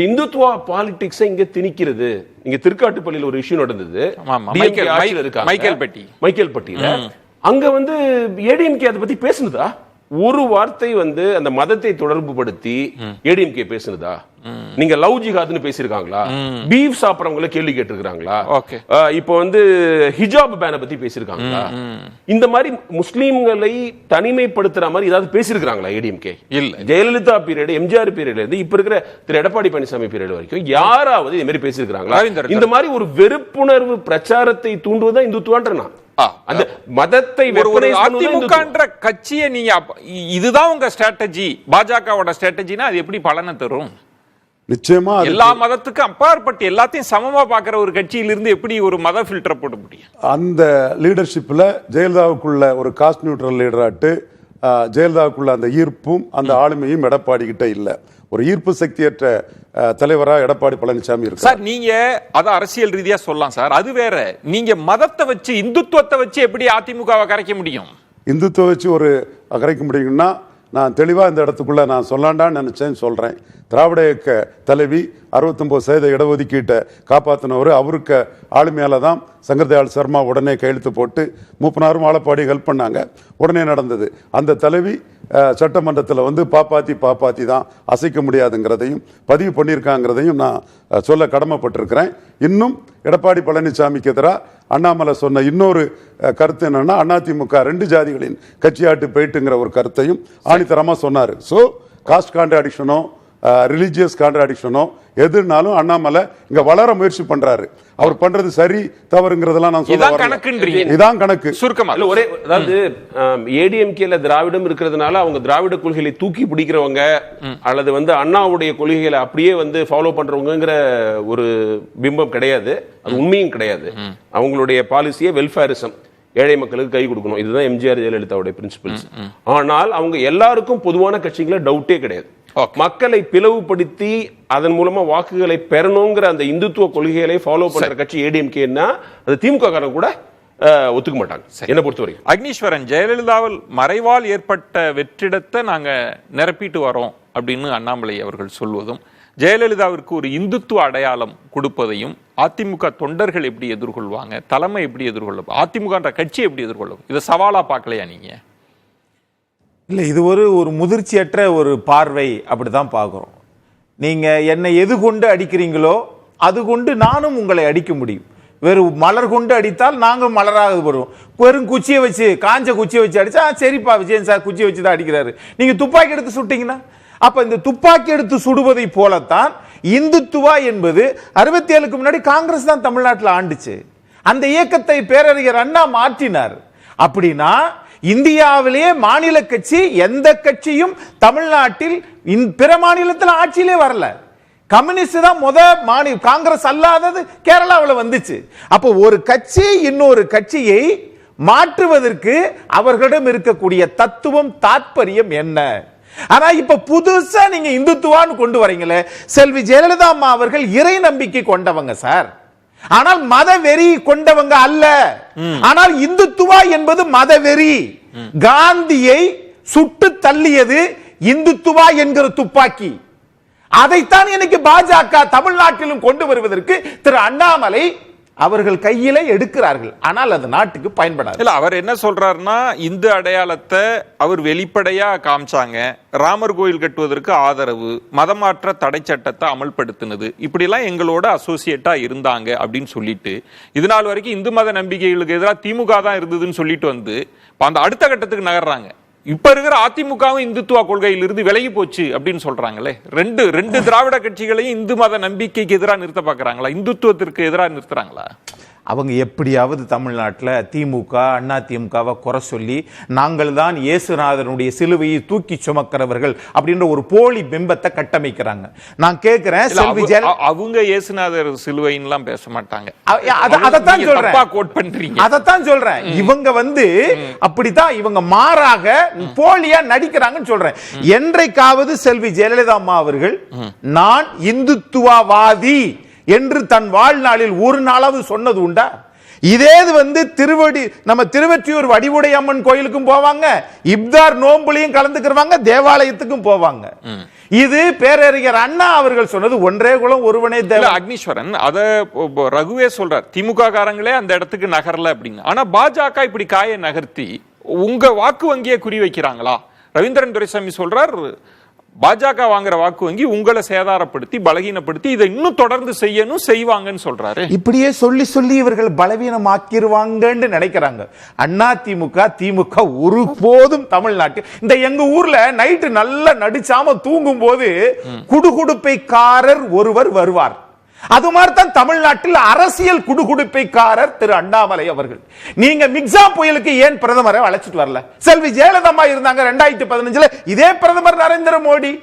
இந்துத்துவா பாலிடிக்ஸ் இங்க திணிக்கிறது. இங்க திருக்காட்டுப்பள்ளியில ஒரு இஷ்யூ நடந்தது, மைக்கேல் பட்டியில அங்க வந்து ஏடிஎம்கே அதை பத்தி பேசுனதா? ஒரு வார்த்தை வந்து அந்த மதத்தை தொடர்பு படுத்தி ஏடிஎம்கே பேசுனதா? நீங்க லவ் ஜிஹாத்னு பேசிருக்காங்களா? பீஃப் சாப்பிடுறவங்கள கேள்வி கேட்டிருக்காங்களா? இப்போ வந்து ஹிஜாப் பேனை பத்தி பேசிருக்காங்களா? இந்த மாதிரி முஸ்லீம்களை தனிமைப்படுத்துற மாதிரி ஏதாவது பேசிருக்காங்களா ஏடிஎம்கே? இல்ல. ஜெயலலிதா பீரியட், எம்ஜிஆர் பீரியட்ல இருந்து இப்ப இருக்கிற திரு எடப்பாடி பழனிசாமி பீரியட் வரைக்கும் யாராவது இந்த மாதிரி பேசிருக்காங்களா? இந்த மாதிரி ஒரு வெறுப்புணர்வு பிரச்சாரத்தை தூண்டுவதுதான் இந்துத்துவான்றனா? அந்த மதத்தை அதிமுக கட்சியை நீங்க இதுதான் உங்க ஸ்ட்ராட்டஜி, பாஜகவோட ஸ்ட்ராட்டஜினா அது எப்படி பலனை தரும்? நிச்சயமா எல்லா மதத்துக்கும் அப்பாற்பட்டு எல்லாத்தையும் சமமா பாக்குற ஒரு கட்சியிலிருந்து எப்படி ஒரு மத ஃபில்டர் போட முடியும்? அந்த லீடர்ஷிப்ல ஜெயலலிதாவுக்குள்ள ஒரு காஸ்ட் நியூட்ரல் லீடராட்டு ஜெயலலிதாவுக்குள்ள அந்த ஈர்ப்பும் அந்த ஆளுமையும் எடப்பாடி கிட்ட இல்ல. ஒரு ஈர்ப்பு சக்தியற்ற தலைவரா எடப்பாடி பழனிசாமி இருக்கு. சார் நீங்க அத அரசியல் ரீதியா சொல்லலாம் சார், அது வேற. நீங்க மதத்தை வச்சு இந்துத்துவத்தை வச்சு எப்படி அதிமுகவை கரைக்க முடியும்? இந்துத்துவ வச்சு ஒரு கரைக்க முடியும்னா நான் தெளிவா இந்த இடத்துக்குள்ள நான் சொல்லலாண்டான்னு நினைச்சேன்னு சொல்றேன். திராவிட இயக்க தலைவி 69% இடஒதுக்கீட்டை காப்பாற்றினவர், அவருக்கு ஆளுமையால தான் சங்கர்தயாள் சர்மா உடனே கையெழுத்து போட்டு மூப்பனாரும் ஆலப்பாடி ஹெல்ப் பண்ணாங்க, உடனே நடந்தது. அந்த தலைவி சட்டமன்றத்தில் வந்து பாப்பாத்தி தான் அசைக்க முடியாதுங்கிறதையும் பதிவு பண்ணியிருக்காங்கிறதையும் நான் சொல்ல கடமைப்பட்டிருக்கிறேன். இன்னும் எடப்பாடி பழனிசாமிக்கு எதிராக அண்ணாமலை சொன்ன இன்னொரு கருத்து என்னன்னா, அதிமுக 2 ஜாதிகளின் கட்சியாட்டு போயிட்டுங்கிற ஒரு கருத்தையும் ஆணித்தரமா சொன்னாரு. ஸோ காஸ்ட் கான்ட்ராடிக்ஷனோ ரிலிஜியஸ் கான்ட்ராடிக்ஷனோ எதுனாலும் அண்ணாமலை இங்க வளர முயற்சி பண்றாரு. அவர் பண்றது சரி தவறுங்கிறதெல்லாம் நான் சொல்ல இதான் கணக்கு சுருக்கமா. ஒரே அதாவது ஏடிஎம்கேல திராவிடம் இருக்கிறதுனால அவங்க திராவிட கொள்கைகளை தூக்கி பிடிக்கிறவங்க அல்லது வந்து அண்ணாவுடைய கொள்கைகளை அப்படியே வந்து ஃபாலோ பண்றவங்கிற ஒரு பிம்பம் கிடையாது, அது உண்மையும் கிடையாது. அவங்களுடைய பாலிசியே வெல்ஃபேரிசம், ஏழை மக்களுக்கு கை கொடுக்கணும், இதுதான் எம்ஜிஆர் ஜெயலலிதாவுடைய பிரின்சிபல்ஸ். ஆனால் அவங்க எல்லாருக்கும் பொதுவான கட்சிகளை டவுட்டே கிடையாது. மக்களை பிளவுபடுத்தி அதன் மூலமா வாக்குகளை பெறணுங்கிற அந்த இந்துத்துவ கொள்கைகளை ஃபாலோ பண்ற கட்சி ஏடிஎம்கேன்னா அது திமுக காரங்க கூட ஒத்துக்க மாட்டாங்க என்ன பொறுத்தவரைக்கும். அக்னீஸ்வரன், ஜெயலலிதாவில் மறைவால் ஏற்பட்ட வெற்றிடத்தை நாங்க நிரப்பிட்டு வரோம் அப்படின்னு அண்ணாமலை அவர்கள் சொல்வதும், ஜெயலலிதாவிற்கு ஒரு இந்துத்துவ அடையாளம் கொடுப்பதையும் அதிமுக தொண்டர்கள் எப்படி எதிர்கொள்வாங்க, தலைமை எப்படி எதிர்கொள்ளும், அதிமுக கட்சி எப்படி எதிர்கொள்ளும், இதை சவாலா பார்க்கலையா நீங்க? இல்லை, இது ஒரு முதிர்ச்சியற்ற ஒரு பார்வை, அப்படிதான் பார்க்குறோம். நீங்கள் என்னை எது கொண்டு அடிக்கிறீங்களோ அது கொண்டு நானும் உங்களை அடிக்க முடியும். வெறும் மலர் கொண்டு அடித்தால் நாங்கள் மலராக வருவோம். வெறும் குச்சியை வச்சு, காஞ்ச குச்சியை வச்சு அடித்தா சரிப்பா விஜயன் சார் குச்சியை வச்சு தான் அடிக்கிறாரு, நீங்கள் துப்பாக்கி எடுத்து சுட்டீங்கன்னா அப்போ இந்த துப்பாக்கி எடுத்து சுடுவதை போலத்தான் இந்துத்துவா என்பது 67க்கு முன்னாடி காங்கிரஸ் தான் தமிழ்நாட்டில் ஆண்டுச்சு. அந்த இயக்கத்தை பேரறிஞர் அண்ணா மாற்றினார். அப்படின்னா இந்தியாவிலேயே மாநில கட்சி எந்த கட்சியும் தமிழ்நாட்டில் பிற மாநிலத்தில் ஆட்சியிலே வரல. கம்யூனிஸ்ட் தான் மாநில, காங்கிரஸ் அல்லாதது கேரளாவில் வந்துச்சு. அப்போ ஒரு கட்சி இன்னொரு கட்சியை மாற்றுவதற்கு அவர்களிடம் இருக்கக்கூடிய தத்துவம் தாற்பயம் என்ன? ஆனா இப்ப புதுசா நீங்க இந்துத்துவான்னு கொண்டு வரீங்களே, செல்வி ஜெயலலிதா அம்மா அவர்கள் இறை நம்பிக்கை கொண்டவங்க சார், ஆனால் மத வெறி கொண்டவங்க அல்ல. ஆனால் இந்துத்துவா என்பது மத வெறி. காந்தியை சுட்டு தள்ளியது இந்துத்துவா என்கிற துப்பாக்கி. அதைத்தான் இன்னைக்கு பாஜக தமிழ்நாட்டிலும் கொண்டு வருவதற்கு திரு அண்ணாமலை அவர்கள் கையில எடுக்கிறார்கள். ஆனால் அது நாட்டுக்கு பயன்படாது. இல்ல, அவர் என்ன சொல்றாருன்னா, இந்து அடையாளத்தை அவர் வெளிப்படையா காமிச்சாங்க, ராமர் கோயில் கட்டுவதற்கு ஆதரவு, மதமாற்ற தடை சட்டத்தை அமல்படுத்தினது, இப்படி எல்லாம் எங்களோட அசோசியேட்டா இருந்தாங்க அப்படின்னு சொல்லிட்டு, இது நாள் வரைக்கும் இந்து மத நம்பிக்கைகளுக்கு எதிராக திமுக தான் இருந்ததுன்னு சொல்லிட்டு வந்து அந்த அடுத்த கட்டத்துக்கு நகர்றாங்க. இப்ப இருக்கிற அதிமுகவும் இந்துத்துவ கொள்கையில் இருந்து விலகி போச்சு அப்படின்னு சொல்றாங்களே. ரெண்டு திராவிட கட்சிகளையும் இந்து மத நம்பிக்கைக்கு எதிராக நிறுத்த பாக்குறாங்களா, இந்துத்துவத்திற்கு எதிராக நிறுத்துறாங்களா? அவங்க எப்படியாவது தமிழ்நாட்டில் திமுக அண்ணா திமுகவை குறை சொல்லி நாங்கள் தான் இயேசுநாதனுடைய சிலுவையை தூக்கி சுமக்கிறவர்கள் அப்படின்ற ஒரு போலி பிம்பத்தை கட்டமைக்கிறாங்க. நான் கேட்கிறேன், அவங்க இயேசுநாதர் சிலுவைன்னுலாம் பேச மாட்டாங்க. அதைத்தான் சொல்றேன், அதைத்தான் சொல்றேன். இவங்க வந்து அப்படித்தான், இவங்க மாறாக போலியா நடிக்கிறாங்கன்னு சொல்றேன். என்றைக்காவது செல்வி ஜெயலலிதா அம்மா அவர்கள் நான் இந்துத்துவவாதி என்று தன் வாழ்நாளில் ஒரு நாளாவது சொன்னது உண்டா? இதே நம்ம திருவொற்றியூர் வடிவுடை அம்மன் கோயிலுக்கும் போவாங்க, இப்தார் நோம்புலையும் கலந்துக்கிறவாங்க, தேவாலயத்துக்கும் போவாங்க. இது பேரறிஞர் அண்ணா அவர்கள் சொன்னது ஒன்றே குலம் ஒருவனே தேவன். அக்னீஸ்வரன் அத ரகுவே சொல்றார், திமுக காரங்களே அந்த இடத்துக்கு நகரல அப்படின்னு. ஆனா பாஜக இப்படி காயை நகர்த்தி உங்க வாக்கு வங்கியை குறி வைக்கிறாங்களா? ரவீந்திரன் துரைசாமி சொல்றார், பாஜக வாங்குற வாக்கு வங்கி உங்களை சேதாரப்படுத்தி பலகீனப்படுத்தி இதை இன்னும் தொடர்ந்து செய்வாங்கன்னு சொல்றாரு. இப்படியே சொல்லி சொல்லி இவர்கள் பலவீனமாக்கிடுவாங்கன்னு நினைக்கிறாங்க. அண்ணா திமுக ஒருபோதும் தமிழ்நாட்டு இந்த எங்க ஊர்ல நைட்டு நல்லா நடிச்சாம தூங்கும் போது குடுகுடுப்பைக்காரர் ஒருவர் வருவார். அது மாதிரி தான் தமிழ்நாட்டில் அரசியல் குடுகுடுப்பைக்காரர் திரு அண்ணாமலை அவர்கள். நீங்க மிக்ஸா புயலுக்கு ஏன் பிரதமரை அழைச்சிட்டு வரல? செல்வி ஜெயலலிதா இருந்தாங்க 2015 இதே பிரதமர் நரேந்திர மோடி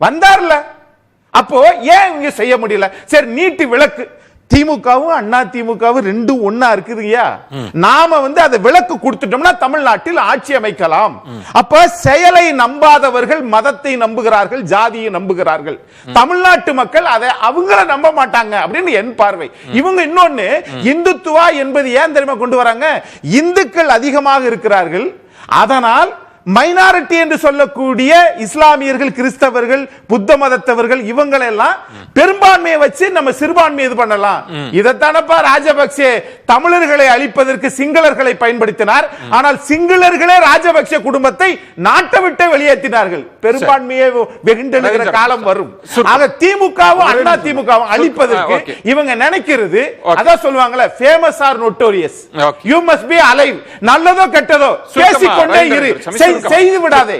வந்தார்ல, அப்போ ஏன் இங்க செய்ய முடியல? சரி, நீட்டு விளக்கு திமுகவும் அண்ணா திமுகவும் ரெண்டும் ஒன்னா இருக்குதுயா. நாம அதை விளக்கு கொடுத்துட்டோம்னா தமிழ்நாட்டில் ஆட்சி அமைக்கலாம். அப்ப செயலை நம்பாதவர்கள் மதத்தை நம்புகிறார்கள், ஜாதியை நம்புகிறார்கள். தமிழ்நாட்டு மக்கள் அதை அவங்கள நம்ப மாட்டாங்க அப்படின்னு என் பார்வை. இவங்க இன்னொன்னு இந்துத்துவா என்பது ஏன் தெரியுமா கொண்டு வராங்க? இந்துக்கள் அதிகமாக இருக்கிறார்கள், அதனால் மைனாரிட்டி என்று சொல்லக்கூடிய இஸ்லாமியர்கள், கிறிஸ்தவர்கள், புத்த மதத்தவர்கள் இவங்களெல்லாம் பெரும்பான்மையை வச்சு நம்ம சிறுபான்மை இது பண்ணலாம். இதைத்தானப்பா ராஜபக்சே தமிழர்களை அழிப்பதற்கு சிங்களர்களை பயன்படுத்தினார். ஆனால் சிங்களர்களே ராஜபக்சே குடும்பத்தை நாட்டை விட்டு வெளியேற்றினார்கள். பெரும்பான்மையை வெகுண்டெழுகிற காலம் வரும். ஆக திமுகவும் அண்ணா திமுகவும் அழிப்பதற்கு இவங்க நினைக்கிறது அதான் சொல்லுவாங்கல்ல, famous or notorious, you must be alive. நல்லதோ கெட்டதோ பேசிக்கொண்டே இரு, செய்து விடாதே.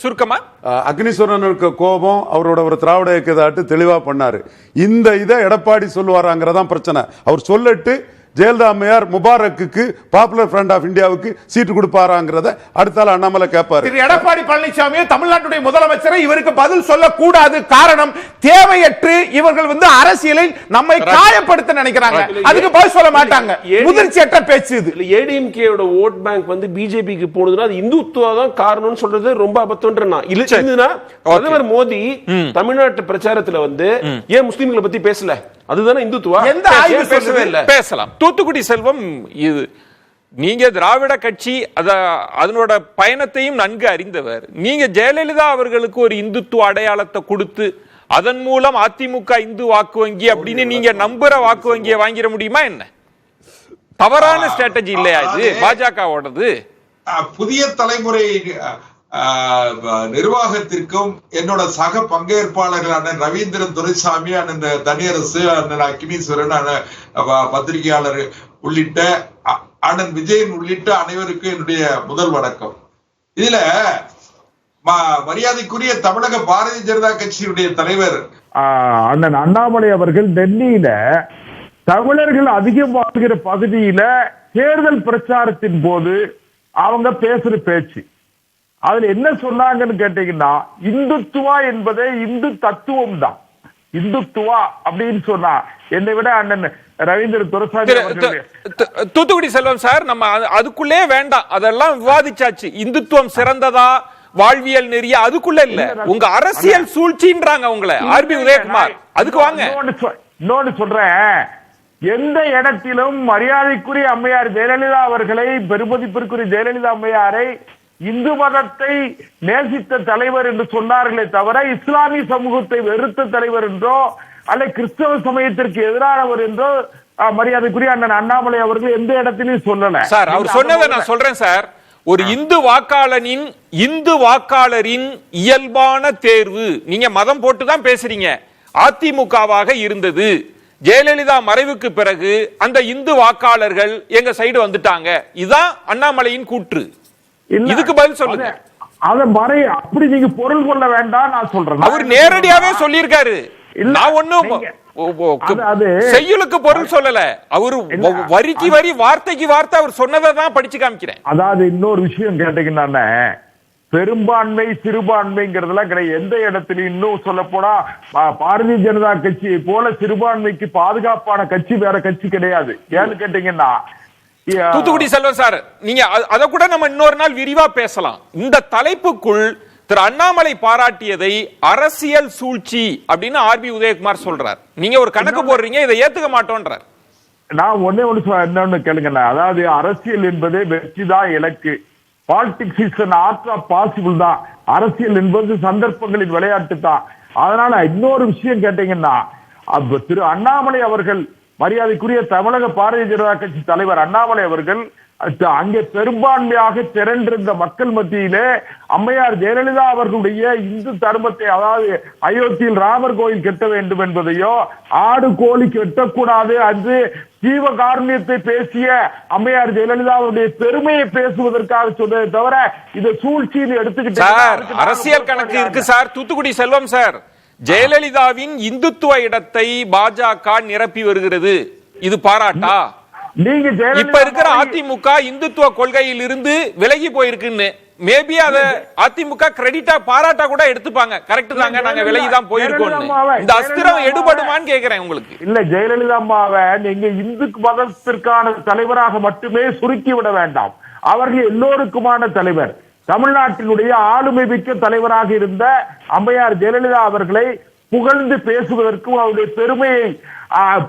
சுருக்கமா அக்னீஸ்வரனுக்கு கோபம் அவரோட ஒரு திராவிட இயக்கத்தாட்டு தெளிவா பண்ணாரு. இந்த இதை எடப்பாடி சொல்லுவாராங்கிறதான் பிரச்சனை. அவர் சொல்லட்டு ஜெயலலிதா அம்மையார் முபாரக்கு பாப்புலர் ஃப்ரண்ட் ஆஃப் இந்தியாவுக்கு சீட்டு கொடுப்பாராங்கிறத அடுத்தால அண்ணாமலை கேட்பாரு. எடப்பாடி பழனிசாமி தமிழ்நாட்டுடைய முதலமைச்சரை இவருக்கு பதில் சொல்லக்கூடாது. காரணம், தேவையற்று இவர்கள் அரசியலில் நம்மை காயப்படுத்த நினைக்கிறாங்க. அதுக்கு பதில் சொல்ல மாட்டாங்க. முதிர்ச்சியற்ற பேச்சு இது. ஏடிஎம்கேயோட ஓட் பேங்க் பிஜேபிக்கு போனதுன்னா அது இந்துத்துவா தான் காரணம்னு சொல்றது ரொம்ப அபத்தம்ன்றா. பிரதமர் மோடி தமிழ்நாட்டு பிரச்சாரத்துல ஏன் முஸ்லிம்களை பத்தி பேசல? அதுதானே இந்துத்துவா. எந்த ஆய்வு பேசவே இல்ல. பேசலாம். தூத்துக்குடி செல்வம், இது நீங்க திராவிட கட்சி அதனோட பயணத்தையும் நன்கு அறிந்தவர். நீங்க ஜெயலலிதா அவர்களுக்கு ஒரு இந்துத்துவ அடையாளத்தை கொடுத்து அதன் மூலம் அதிமுக இந்து வாக்கு வங்கி அப்படின்னு நீங்க நம்புற வாக்கு வங்கியை வாங்கிட முடியுமா என்ன? தவறான ஸ்ட்ராட்டஜி இல்லையா இது பாஜகவோடது? புதிய தலைமுறை நிர்வாகத்திற்கும் என்னோட சக பங்கேற்பாளர்கள் அண்ணன் ரவீந்திரன் துரைசாமி, அண்ணன் தனியரசு, அண்ணன் அக்னீஸ்வரன், பத்திரிகையாளர் உள்ளிட்ட அண்ணன் விஜயன் உள்ளிட்ட அனைவருக்கும் என்னுடைய முதல் வணக்கம். இதுல மரியாதைக்குரிய தமிழக பாரதிய ஜனதா கட்சியுடைய தலைவர் அண்ணன் அண்ணாமலை அவர்கள் டெல்லியில தமிழர்கள் அதிகம் வாழ்கிற பகுதியில தேர்தல் பிரச்சாரத்தின் போது அவங்க பேசுற பேச்சு, அதுல என்ன சொன்னாங்கன்னு கேட்டீங்கன்னா, இந்துத்துவா என்பதே இந்து தத்துவம் தான். இந்துத்துவா அப்படின்னு சொன்னா என்னை விட அண்ணன் ரவீந்திர துரைசாமி தூத்துக்குடி செல்வம் சார், நம்ம அதுக்குள்ளே வேண்டாம், அதெல்லாம் விவாதிச்சாச்சு. இந்துத்துவம் சிறந்ததா, வாழ்வியல் நெறிய அதுக்குள்ள இல்ல, உங்க அரசியல் சூழ்ச்சின்றாங்க உங்களை ஆர்பி உதயகுமார். அதுக்கு வாங்க. இன்னொன்னு சொல்றேன், எந்த இடத்திலும் மரியாதைக்குரிய அம்மையார் ஜெயலலிதா அவர்களை, பெருமதிப்பிற்குரிய ஜெயலலிதா அம்மையாரை இந்து மதத்தை நேசித்த தலைவர் என்று சொன்னார்களே தவிர இஸ்லாமிய சமூகத்தை வெறுத்த தலைவர் என்றோ அல்ல கிறிஸ்தவ சமயத்திற்கு எதிரானவர் என்றோ மரியாதைக்குரிய அண்ணன் அண்ணாமலை அவர்கள் எந்த இடத்திலும் சொல்லல. சார், அவர் சொன்னதை நான் சொல்றேன் சார். ஒரு இந்து வாக்காளரின் இயல்பான தேர்வு, நீங்க மதம் போட்டுதான் பேசுறீங்க, அதிமுகவாக இருந்தது. ஜெயலலிதா மறைவுக்கு பிறகு அந்த இந்து வாக்காளர்கள் எங்க சைடு வந்துட்டாங்க. இதுதான் அண்ணாமலையின் கூற்று. இதுக்கு பதில் சொல்லுங்க. அப்படி நீங்க பொருள் கொள்ள வேண்டாம் நான் சொல்றேன். அவர் நேரடியாவே சொல்லியிருக்காரு. நான் ஒண்ணும் செய்யுளுக்கு பொருள் சொல்லல. அவரு வரிக்கு வரி, வார்த்தைக்கு வார்த்தை அவர் சொன்னதை தான் படிச்சு காமிக்கிறேன். அதாவது இன்னொரு விஷயம் கேட்டீங்கன்னா, பெரும்பான்மை சிறுபான்மைங்கிறதுலாம் கிடையாது. எந்த இடத்துல இன்னும் சொல்ல போனா பாரதிய ஜனதா கட்சியை போல சிறுபான்மைக்கு பாதுகாப்பான கட்சி வேற கட்சி கிடையாது. ஏன்னு கேட்டீங்கன்னா, தூத்துக்குடி செல்வம் சார், நீங்க அத கூட நம்ம இன்னொரு நாள் விரிவா பேசலாம். இந்த தலைப்புக்குள் திரு அண்ணாமலை பாராட்டியதை அரசியல் சூழ்ச்சி அப்படின்னு ஆர்பி உதயகுமார் சொல்றார். நீங்க ஒரு கணக்கு போடுறீங்க, இதை ஏத்துக்க மாட்டோன்றார். நான் என்னன்னு கேளுங்க, அதாவது அரசியல் என்பதே வெற்றிதான் இலக்கு. Politics is an art of possible தான். அரசியல் என்பது சந்தர்ப்பங்களின் விளையாட்டு தான். அதனால இன்னொரு விஷயம் கேட்டீங்கன்னா, திரு அண்ணாமலை அவர்கள், மரியாதைக்குரிய தமிழக பாரதிய ஜனதா கட்சி தலைவர் அண்ணாமலை அவர்கள் அங்கே பெரும்பான்மையாக திரண்டிருந்த மக்கள் மத்தியிலே அம்மையார் ஜெயலலிதா அவர்களுடைய இந்து தர்மத்தை, அதாவது அயோத்தியில் ராமர் கோயில் கட்ட வேண்டும் என்பதையோ, ஆடு கோழி கட்டக்கூடாது என்று ஜீவகாருண்யத்தை பேசிய அம்மையார் ஜெயலலிதாவுடைய பெருமையை பேசுவதற்காக சொன்னதை தவிர இதை சூழ்ச்சின்னு எடுத்துக்கிட்டு அரசியல் கணக்கு இருக்கு சார். தூத்துக்குடி செல்வம் சார், ஜெயலலிதாவின் இந்துத்துவ இடத்தை பாஜக நிரப்பி வருகிறது, இது பாராட்டா? நீங்க இப்ப இருக்கிற அதிமுக இந்துத்துவ கொள்கையில் இருந்து விலகி போயிருக்குன்னு மேபி அத அதிமுக கிரெடிட்டா பாராட்டா கூட எடுத்துப்பாங்க. கரெக்ட் தாங்க, நாங்க விலகி தான் போயிருக்கோம். இந்த அஸ்திரம் எடுபடுமான்னு கேக்குறேன் உங்களுக்கு. இல்ல, ஜெயலலிதா அம்மாவை நீங்க இந்து மதத்திற்கான தலைவராக மட்டுமே சுருக்கி விட வேண்டாம். அவர்கள் எல்லோருக்குமான தலைவர். தமிழ்நாட்டினுடைய ஆளுமை மிக்க தலைவராக இருந்த அம்மையார் ஜெயலலிதா அவர்களை புகழ்ந்து பேசுவதற்கும் அவருடைய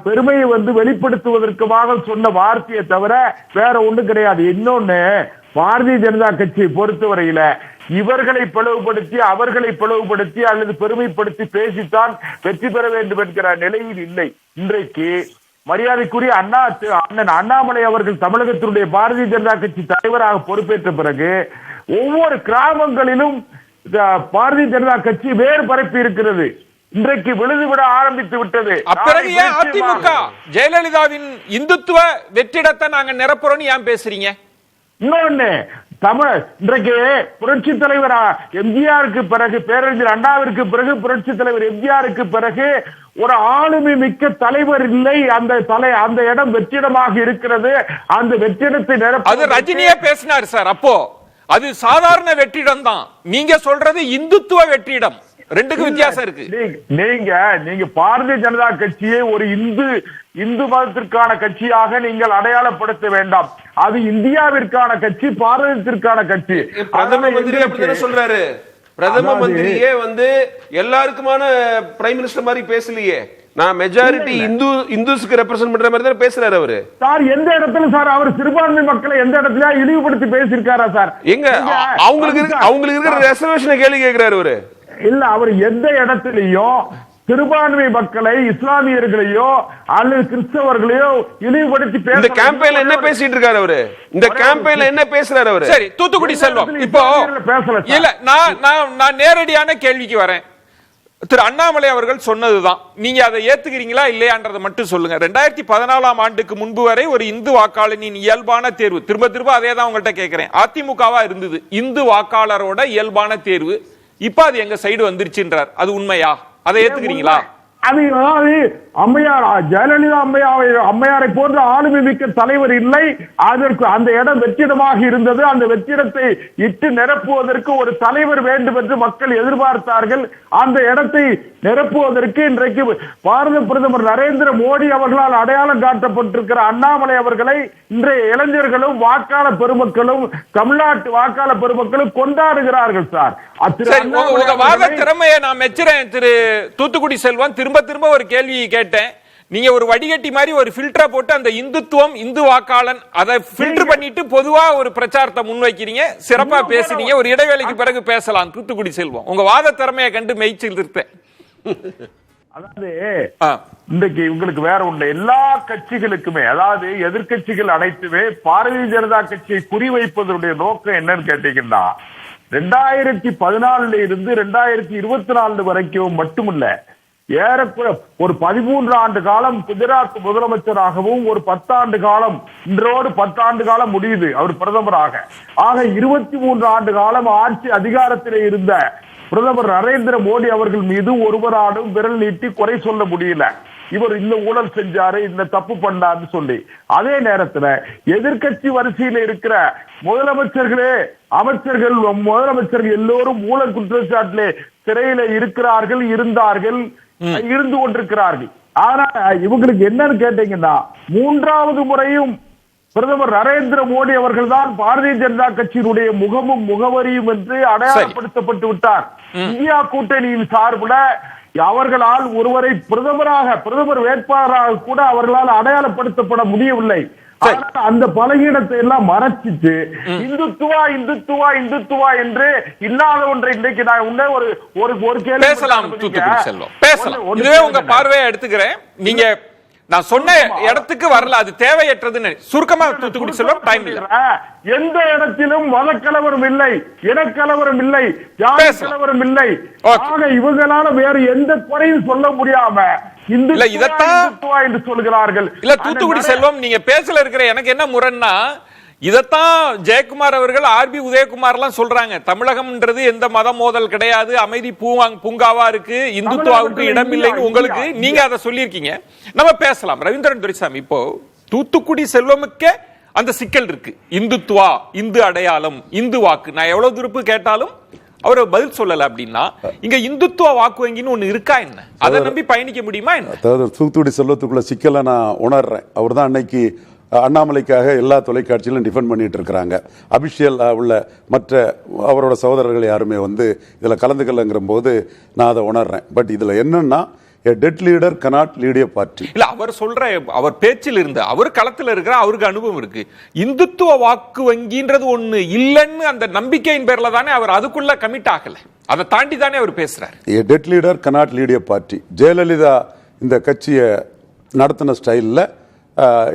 பெருமையை வெளிப்படுத்துவதற்குமாக சொன்ன வார்த்தையை தவிர வேற ஒண்ணும் கிடையாது. இன்னொன்னு, பாரதிய ஜனதா கட்சியை பொறுத்தவரையில இவர்களை பிளவுபடுத்தி அவர்களை பிளவுபடுத்தி அல்லது பெருமைப்படுத்தி பேசித்தான் வெற்றி பெற வேண்டும் என்கிற நிலையில் இல்லை. இன்றைக்கு மரியாதைக்குரிய அண்ணன் அண்ணாமலை அவர்கள் தமிழகத்தினுடைய பாரதிய ஜனதா கட்சி தலைவராக பொறுப்பேற்ற பிறகு ஒவ்வொரு கிராமங்களிலும் பாரதிய ஜனதா கட்சி வேறு பரப்பி இருக்கிறது. இன்றைக்கு விழுதுவிட ஆரம்பித்து விட்டது. அப்பிறகு அதிமுக ஜெயலலிதாவின் இந்துத்துவ வெற்றிடத்தை நாங்க நிரப்புறோம் ஏன் பேசுறீங்க? இன்னொன்னு, இன்றைக்கு புரட்சி தலைவர் எம்ஜிஆருக்கு பிறகு, பேரறிஞர் அண்ணாவிற்கு பிறகு, புரட்சி தலைவர் எம்ஜிஆருக்கு பிறகு ஒரு ஆளுமை மிக்க தலைவர் இல்லை. அந்த இடம் வெற்றிடமாக இருக்கிறது. அந்த வெற்றிடத்தை நிரப்ப அது ரஜினியே பேசினார் சார். அப்போ அது சாதாரண வெற்றிடம் தான், நீங்க சொல்றது இந்துத்துவ வெற்றிடம். ரெண்டுக்கு வித்தியாசம் இருக்கு. நீங்க பாரதிய ஜனதா கட்சியை ஒரு இந்து மதத்திற்கான கட்சியாக நீங்கள் அடையாளப்படுத்த வேண்டாம். அது இந்தியாவிற்கான கட்சி, பாரதத்திற்கான கட்சி. பிரதம மந்திரி அப்படித்தானே சொல்றாரு. பிரதம மந்திரியே எல்லாருக்குமான பிரைம் மினிஸ்டர் மாதிரி பேசலையே. நான் மெஜாரிட்டி இந்துஸ்க்கு ரெப்ரசன்ட் பண்ற மாதிரி தான் பேசுறாரு அவரு. சார், எந்த இடத்துல சார் அவர் சிறுபான்மை மக்களை எந்த இடத்துல இழிவுபடுத்தி பேசியிருக்காரா சார்? எங்க அவங்களுக்கு இருக்கிற ரெசர்வேஷனை கேள்வி கேட்கிறாரு அவரு. இல்ல, அவர் எந்த இடத்திலையும் சிறுபான்மை மக்களை, இஸ்லாமியர்களையோ அல்லது கிறிஸ்தவர்களையோ இழிவுபடுத்தி பேச. இந்த கேம்பெயின்ல என்ன பேசிட்டு இருக்காரு அவரு? இந்த கேம்பெயின்ல என்ன பேசுறாரு அவரு? சரி, தூத்துக்குடி செல்வம், இப்போ இல்ல நான் நேரடியான கேள்விக்கு வரேன். திரு அண்ணாமலை அவர்கள் சொன்னதுதான், நீங்க அதை ஏத்துக்கிறீங்களா இல்லையான்றதை மட்டும் சொல்லுங்க. 2014ஆம் ஆண்டுக்கு முன்பு வரை ஒரு இந்து வாக்காளரின் இயல்பான தேர்வு, திரும்ப அதே தான் உங்கள்கிட்ட கேட்கிறேன், அதிமுகவா இருந்தது. இந்து வாக்காளரோட இயல்பான தேர்வு இப்ப அது எங்க சைடு வந்துருச்சுன்றார். அது உண்மையா? அதை ஏத்துக்கிறீங்களா? அது அம்மையார் ஜெயலலிதா அம்மையாரை போன்ற ஆளுமை மிக்க தலைவர் இல்லை. அதற்கு அந்த இடம் வெற்றிடமாக இருந்தது. அந்த வெற்றிடத்தை இட்டு நிரப்புவதற்கு ஒரு தலைவர் வேண்டும் என்று மக்கள் எதிர்பார்த்தார்கள். அந்த இடத்தை நிரப்புவதற்கு இன்றைக்கு பாரத பிரதமர் நரேந்திர மோடி அவர்களால் அடையாளம் காட்டப்பட்டிருக்கிற அண்ணாமலை அவர்களை இன்றைய இளைஞர்களும் வாக்காளர் பெருமக்களும் தமிழ்நாட்டு வாக்காளர் பெருமக்களும் கொண்டாடுகிறார்கள். சார், திறமையை நான் மெச்சுறேன். திரு தூத்துக்குடி செல்வம், திரும்ப ஒரு கேள்வி கேட்டேன். நீங்க ஒரு வடிகட்டி மாதிரி ஒரு ஃபில்டரை போட்டு அந்த இந்துத்துவம், இந்து வாக்காளன் அதை ஃபில்டர் பண்ணிட்டு பொதுவா ஒரு பிரச்சாரத்தை முன்வைக்கிறீங்க. சிறப்பா பேசுறீங்க. ஒரு இடைவேளைக்கு பிறகு பேசலாம். தூத்துக்குடி செல்வம், உங்க வாத திறமையை கண்டு மெய்ச்சில் இருப்பேன். அதாவது இன்றைக்கு உங்களுக்கு வேற ஒண்ணு, எல்லா கட்சிகளுக்குமே, அதாவது எதிர்கட்சிகள் அனைத்துமே பாரதிய ஜனதா கட்சியை குறிவைப்பதனுடைய நோக்கம் என்னன்னு கேட்டீங்கன்னா, 2014 இருந்து 2024 வரைக்கும் மட்டுமில்ல, ஏறக்குறைய ஒரு 13 ஆண்டு காலம் குஜராத் முதலமைச்சராகவும், ஒரு 10 ஆண்டு காலம், இன்றோடு 10 ஆண்டு காலம் முடியுது அவர் பிரதமராக. ஆக 23 ஆண்டு காலம் ஆட்சி அதிகாரத்திலே இருந்த பிரதமர் நரேந்திர மோடி அவர்கள் மீது ஒருவராலும் விரல் நீட்டி குறை சொல்ல முடியல. இவர் இந்த ஊழல் செஞ்சாரு, இந்த தப்பு பண்ணாருன்னு சொல்லி. அதே நேரத்துல எதிர்கட்சி வரிசையில் இருக்கிற முதலமைச்சர்களே, அமைச்சர்கள், முதலமைச்சர்கள் எல்லோரும் ஊழல் குற்றச்சாட்டிலே சிறையில இருக்கிறார்கள், இருந்து கொண்டிருக்கிறார்கள். ஆனா இவங்களுக்கு என்னன்னு கேட்டீங்கன்னா, 3வது முறையும் பிரதமர் நரேந்திர மோடி அவர்கள் தான் பாரதிய ஜனதா கட்சியினுடைய முகமும் முகவரியும் என்று அடையாளப்படுத்தப்பட்டு விட்டார். இந்தியா கூட்டணியின் சார்பில் அவர்களால் ஒருவரை பிரதமர் வேட்பாளராக கூட அவர்களால் அடையாளப்படுத்தப்பட முடியவில்லை. அந்த பலகீனத்தை எல்லாம் மறைச்சிட்டு இந்துத்துவா என்று இல்லாத ஒன்றை இன்றைக்கு நான் உன்ன ஒரு கேள்வி பேசலாம். தூத்துக்குடி செல்வம் பேசலாம். இதுவே உங்க பார்வையை எடுத்துக்கிறேன். நீங்க நான் சொன்ன இடத்துக்கு வரல, அது தேவையற்றதுன்னு சுருக்கமா தூத்துக்குடி செல்வம். டைம் இல்ல. எந்த இடத்திலும் மதக்கலவரம் இல்லை, இனக்கலவரம் இல்லை, ஜாதி கலவரம் இல்லை. இவங்களால வேறு எந்த குறையும் சொல்ல முடியாம இந்துத்துவா என்று சொல்கிறார்கள். இல்ல தூத்துக்குடி செல்வம், நீங்க பேசல இருக்கிற எனக்கு என்ன முரண்னா, இதத்தான் ஜெயக்குமார் அவர்கள் ஆர்பி உதயகுமார் எல்லாம் சொல்றாங்க. தமிழகம்ன்றது எந்த மத மோதல் கிடையாது, அமைதி பூங்காவா இருக்கு, இந்துத்துவாவுக்கு இடம் இல்லைன்னு உங்களுக்கு நீங்க அதை சொல்லியிருக்கீங்க. நம்ம பேசலாம். ரவீந்திரன் துரைசாமி, இப்போ தூத்துக்குடி செல்வமுக்கே அந்த சிக்கல் இருக்கு. இந்துத்துவா, இந்து அடையாளம், இந்து வாக்கு, நான் எவ்வளவு துருப்பு கேட்டாலும் அவர் பதில் சொல்லல அப்படின்னா, இங்க இந்துத்துவ வாக்கு வங்கின்னு ஒண்ணு இருக்கா என்ன? அதை நம்பி பயணிக்க முடியுமா என்ன? தூத்துக்குடி செல்வத்துக்குள்ள சிக்கலை நான் உணர்றேன். அவர் தான் அன்னைக்கு அண்ணாமலைக்காக எல்லா தொலைக்காட்சியிலும் டிஃபெண்ட் பண்ணிட்டு இருக்கிறாங்க. அபிஷியல் உள்ள மற்ற அவரோட சகோதரர்கள் யாருமே இதில் கலந்துக்கலங்கிற போது நான் அதை உணர்றேன். பட் இதில் என்னன்னா, a dead leader cannot lead a party. இல்ல அவர் சொல்ற, அவர் பேச்சில் இருந்து அவர் களத்துல இருக்கிற அவருக்கு அனுபவம் இருக்கு. இந்துத்துவ வாக்கு வங்கின்றது ஒண்ணு இல்லன்னு அந்த நம்பிக்கையின் பேர்ல தானே அவர் அதுக்குள்ள கமிட் ஆகல. அதை தாண்டி தானே அவர் பேசுறாரு. a dead leader cannot lead a party. Jayalalithaa இந்த கட்சியை நடத்தின ஸ்டைல்ல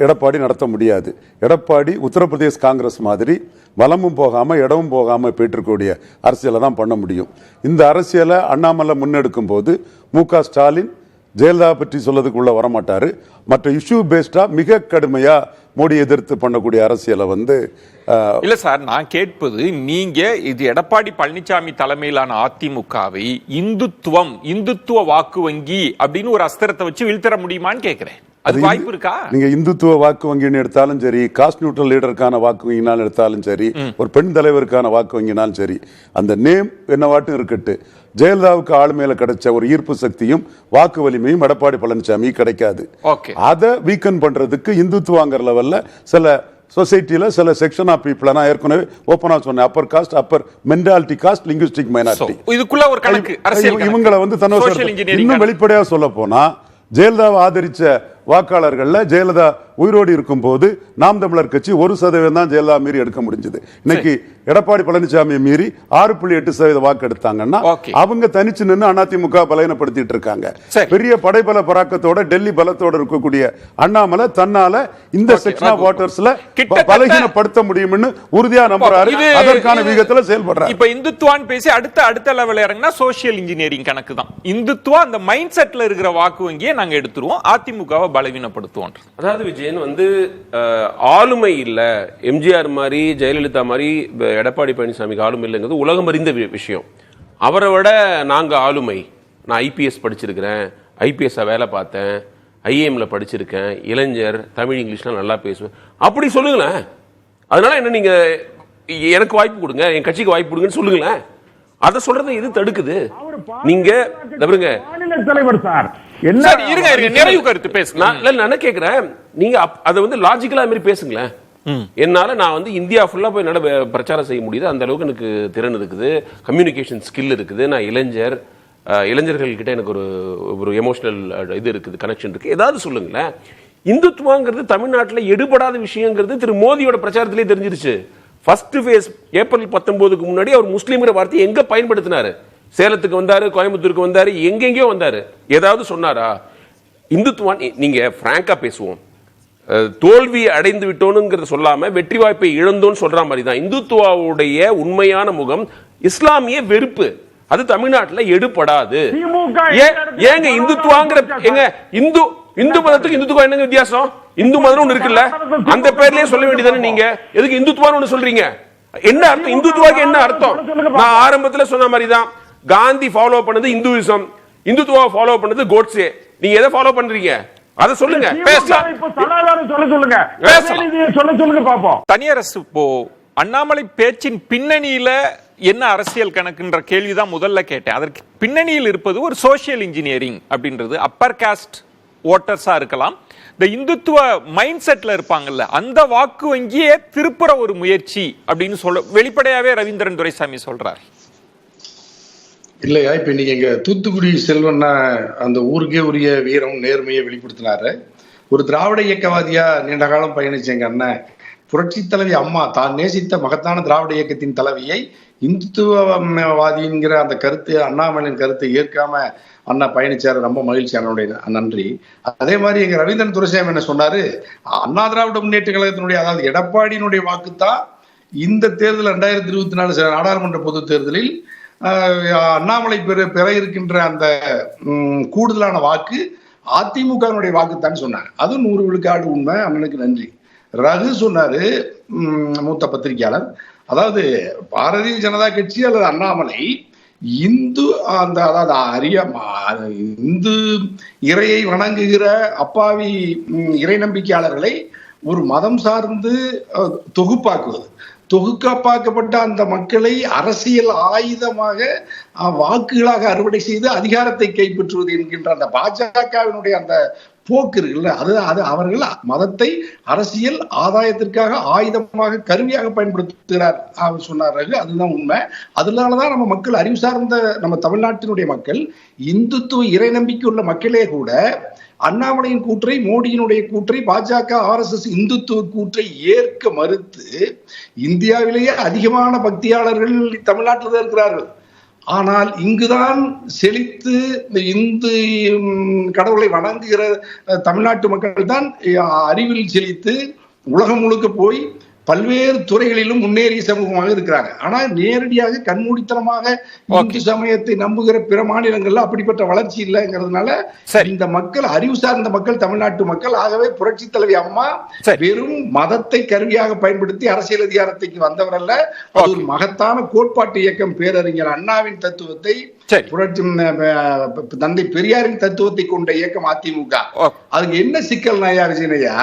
எடப்பாடி நடத்த முடியாது. எடப்பாடி உத்தரப்பிரதேஷ் காங்கிரஸ் மாதிரி வலமும் போகாம இடமும் போகாம போயிட்டு அரசியலை தான் பண்ண முடியும். இந்த அரசியலை அண்ணாமலை முன்னெடுக்கும் போது மு.க. ஸ்டாலின் ஜெயலலிதா பற்றி சொல்லதுக்குள்ள வரமாட்டாரு. மற்ற இஷ்யூ பேஸ்டா மிக கடுமையா மோடி எதிர்த்து பண்ணக்கூடிய அரசியலை இல்ல சார், நான் கேட்பது, நீங்க இது எடப்பாடி பழனிசாமி தலைமையிலான அதிமுகவை இந்துத்துவ வாக்கு வங்கி அப்படின்னு ஒரு அஸ்திரத்தை வச்சு வீழ்த்தர முடியுமான்னு கேட்கிறேன். அது வாய்ப்பு இருக்கா? நீங்க இந்துத்துவ வாக்கு வங்கின்னு எடுத்தாலும் சரி, காஸ்ட் நியூட்ரல் லீடருக்கான வாக்கு வங்கினாலும் எடுத்தாலும் சரி, ஒரு பெண் தலைவருக்கான வாக்கு வங்கினாலும் சரி, அந்த நேம் என்னவாட்டும் இருக்கட்டு, ஜெயலலிதாவுக்கு ஆளுமையில கிடைச்ச ஒரு ஈர்ப்பு சக்தியும் வாக்கு வலிமையும் எடப்பாடி பழனிசாமி கிடைக்காது. அதை வீக்கன் பண்றதுக்கு இந்துத்துவாங்கிற லெவல்ல சில சொசைட்டில சில செக்ஷன் ஆஃப் பீப்புள், நான் ஏற்கனவே ஓப்பனா சொன்னேன், upper caste, Appar mentality cost, linguistic minority, இதுக்குள்ள ஒரு கணக்கு இவங்களை இன்னும் வெளிப்படையா சொல்ல போனா, ஜெயலலிதாவை ஆதரிச்ச வாக்காளர்கள்ல ஜெயலலிதா உயிரோடு இருக்கும் போது நாம் தமிழர் கட்சி 1% தான் ஜெயலலிதா மீறி எடுக்க முடிஞ்சது. இன்னைக்கு எடப்பாடி பழனிசாமியை மீறி 6.8% வாக்கு எடுத்தாங்கன்னா அவங்க தனிச்சு நின்று அதிமுக பலகீனப்படுத்திட்டு இருக்காங்க. பெரிய படைபல பராக்கத்தோட டெல்லி பலத்தோட இருக்கக்கூடிய அண்ணாமலை தன்னால இந்த செக்ஷன் ஆஃப் வாட்டர்ஸ்ல பலகீனப்படுத்த முடியும்னு உறுதியா நம்புறாரு. அதற்கான விகிதத்துல செயல்படுறாரு. இப்ப இந்துத்துவான் பேசி அடுத்த லெவல் இறங்கினா சோசியல் இன்ஜினியரிங் கணக்கு தான். இந்துத்துவா அந்த மைண்ட் செட்ல இருக்கிற வாக்கு வங்கியை நாங்க எடுத்துருவோம், அதிமுகவை பலவீனப்படுத்துவோம். அதாவது விஜயன் ஆளுமை இல்ல, எம்ஜிஆர் மாதிரி ஜெயலலிதா மாதிரி எடப்பாடி பழனிசாமிக்கு ஆளுமை இல்லைங்கிறது உலகம் அறிந்த விஷயம். அவரை விட நாங்க ஆளுமை. நான் ஐபிஎஸ் படிச்சிருக்கிறேன், ஐபிஎஸ் வேலை பார்த்தேன், ஐஏஎம்ல படிச்சிருக்கேன், இளைஞர், தமிழ் இங்கிலீஷ்லாம் நல்லா பேசுவேன், அப்படி சொல்லுங்களேன். அதனால என்ன, நீங்க எனக்கு வாய்ப்பு கொடுங்க, என் கட்சிக்கு வாய்ப்பு கொடுங்கன்னு சொல்லுங்களேன். அதை சொல்றதை எது தடுக்குது? நீங்க தலைவர் சார் நிறைவு கருத்து பேசுங்க. நான் கேக்குறேன், நீங்க அதை லாஜிக்கலா மாதிரி பேசுங்களேன். என்னால நான் இந்தியா ஃபுல்லா போய் பிரச்சாரம் செய்ய முடியுது, அந்த அளவுக்கு எனக்கு திறன் இருக்குது, கம்யூனிகேஷன் ஸ்கில் இருக்குது, நான் இளைஞர்கள் கிட்ட எனக்கு ஒரு எமோஷனல் இது இருக்குது, கனெக்ஷன் இருக்கு. ஏதாவது சொல்லுங்களேன். இந்துத்துவாங்கிறது தமிழ்நாட்டில் எடுபடாத விஷயங்கிறது திரு மோடியோட பிரச்சாரத்திலே தெரிஞ்சிருச்சு. ஃபர்ஸ்ட் ஃபேஸ் ஏப்ரல் 19க்கு முன்னாடி அவர் முஸ்லீம்ங்கிற வார்த்தையை எங்க பயன்படுத்தினாரு? சேலத்துக்கு வந்தாரு, கோயம்புத்தூருக்கு வந்தாரு, எங்கெங்கயோ வந்தாரு. ஏதாவது சொன்னாரா? இந்துத்துவான், நீங்க பிராங்கா பேசுவோம், தோல்வி அடைந்து விட்டோனுங்கிறத சொல்லாம வெற்றி வாய்ப்பை இழந்தோன்னு சொல்ற மாதிரி தான் இந்துத்துவாவுடைய உண்மையான முகம் இஸ்லாமிய வெறுப்பு. அது தமிழ்நாட்டில் எடுபடாது. ஏங்க இந்துத்துவாங்கிற இந்து மதத்துக்கு இந்துத்துவா என்னங்க வித்தியாசம்? இந்து மதம் ஒண்ணு இருக்குல்ல, அந்த பேர்லயே சொல்ல வேண்டியதானே. நீங்க எதுக்கு இந்துத்துவான்னு ஒண்ணு சொல்றீங்க? என்ன அர்த்தம்? இந்துத்துவாக்கு என்ன அர்த்தம்? நான் ஆரம்பத்துல சொன்ன மாதிரி தான், காந்தி ஃபாலோ பண்ணது இந்துவிசம், இந்துத்துவா ஃபாலோ பண்ணது கோட்ஸே. நீங்க எதை ஃபாலோ பண்றீங்க? அதை சொல்லுங்க, பேசலாம். சொல்லுங்க பாப்போம். தனியரசு, இப்போ அண்ணாமலை பேச்சின் பின்னணியில என்ன அரசியல் கணக்குன்ற கேள்விதான் முதல்ல கேட்டேன். அதற்கு பின்னணியில் இருப்பது ஒரு சோசியல் இன்ஜினியரிங் அப்படின்றது. அப்பர் காஸ்ட் ஓட்டர்ஸா இருக்கலாம், இந்த இந்துத்துவ மைண்ட் செட்ல இருப்பாங்கல்ல, அந்த வாக்கு வங்கியே திருப்புற ஒரு முயற்சி அப்படின்னு வெளிப்படையாவே ரவீந்திரன் துரைசாமி சொல்றார். இல்லையா, இப்ப இன்னைக்கு எங்க தூத்துக்குடி செல்வன் அந்த ஊருக்கே உரிய வீரம் நேர்மையை வெளிப்படுத்தினாரு. ஒரு திராவிட இயக்கவாதியா நீண்ட காலம் பயணிச்ச எங்க அண்ணன் புரட்சி தலைவி அம்மா தான் நேசித்த மகத்தான திராவிட இயக்கத்தின் தலைவியை இந்துத்துவவாதிங்கிற அந்த கருத்து, அண்ணாமலையின் கருத்தை ஏற்காம அண்ணா பயணிச்சாரு. ரொம்ப மகிழ்ச்சி, அண்ணனுடைய நன்றி. அதே மாதிரி எங்க ரவீந்திரன் துரைசாமி என்ன சொன்னாரு, அண்ணா திராவிட முன்னேற்ற கழகத்தினுடைய, அதாவது எடப்பாடியினுடைய வாக்குத்தான் இந்த தேர்தல் 2024 நாடாளுமன்ற பொது தேர்தலில் அண்ணாமலை பெற இருக்கின்ற அந்த கூடுதலான வாக்கு அதிமுகவினுடைய வாக்குத்தான் சொன்னாங்க. அது 100 விழுக்காடு உண்மை. அண்ணனுக்கு நன்றி. ரகு சொன்னாரு, மூத்த பத்திரிகையாளர், அதாவது பாரதிய ஜனதா கட்சி அல்லது அண்ணாமலை இந்து அந்த அதாவது இந்து இறையை வணங்குகிற அப்பாவி இறை நம்பிக்கையாளர்களை ஒரு மதம் சார்ந்து தொகுப்பாக்கப்பட்ட அந்த மக்களை அரசியல் ஆயுதமாக வாக்குகளாக அறுவடை செய்து அதிகாரத்தை கைப்பற்றுவது என்கின்ற அந்த பாஜகவினுடைய அந்த போக்கு இருக்குல்ல, அது அவர்கள் மதத்தை அரசியல் ஆதாயத்திற்காக ஆயுதமாக கருவியாக பயன்படுத்துகிறார் அவர் சொன்னார்கள். அதுதான் உண்மை. அதனாலதான் நம்ம மக்கள், அறிவு சார்ந்த நம்ம தமிழ்நாட்டினுடைய மக்கள், இந்துத்துவ இறை நம்பிக்கை உள்ள மக்களே கூட அண்ணாமலையின் கூற்றை, மோடியினுடைய கூற்றை, பாஜக RSS இந்துத்துவ கூற்றை ஏற்க மறுத்து இந்தியாவிலேயே அதிகமான பக்தியாளர்கள் தமிழ்நாட்டில் தான் இருக்கிறார்கள். ஆனால் இங்குதான் செழித்து இந்த இந்து கடவுளை வணங்குகிற தமிழ்நாட்டு மக்கள் தான் அறிவில் செழித்து உலகம் முழுக்க போய் பல்வேறு துறைகளிலும் முன்னேறிய சமூகமாக இருக்கிறாங்க. ஆனால் நேரடியாக கண்மூடித்தனமாக இந்து சமயத்தை நம்புகிற பிற மாநிலங்கள்ல அப்படிப்பட்ட வளர்ச்சி இல்லைங்கிறதுனால இந்த மக்கள், அறிவு சார்ந்த மக்கள், தமிழ்நாட்டு மக்கள், ஆகவே புரட்சி தலைவி அம்மா வெறும் மதத்தை கருவியாக பயன்படுத்தி அரசியல் அதிகாரத்துக்கு வந்தவர் அல்ல. அது ஒரு மகத்தான கோட்பாட்டு இயக்கம். பேரறிஞர் அண்ணாவின் தத்துவத்தை, புரட்சி தந்தை பெரியாரின் தத்துவத்தை கொண்ட இயக்கம் அதிமுக. அதுக்கு என்ன சிக்கல் நாயா விஜயனையா,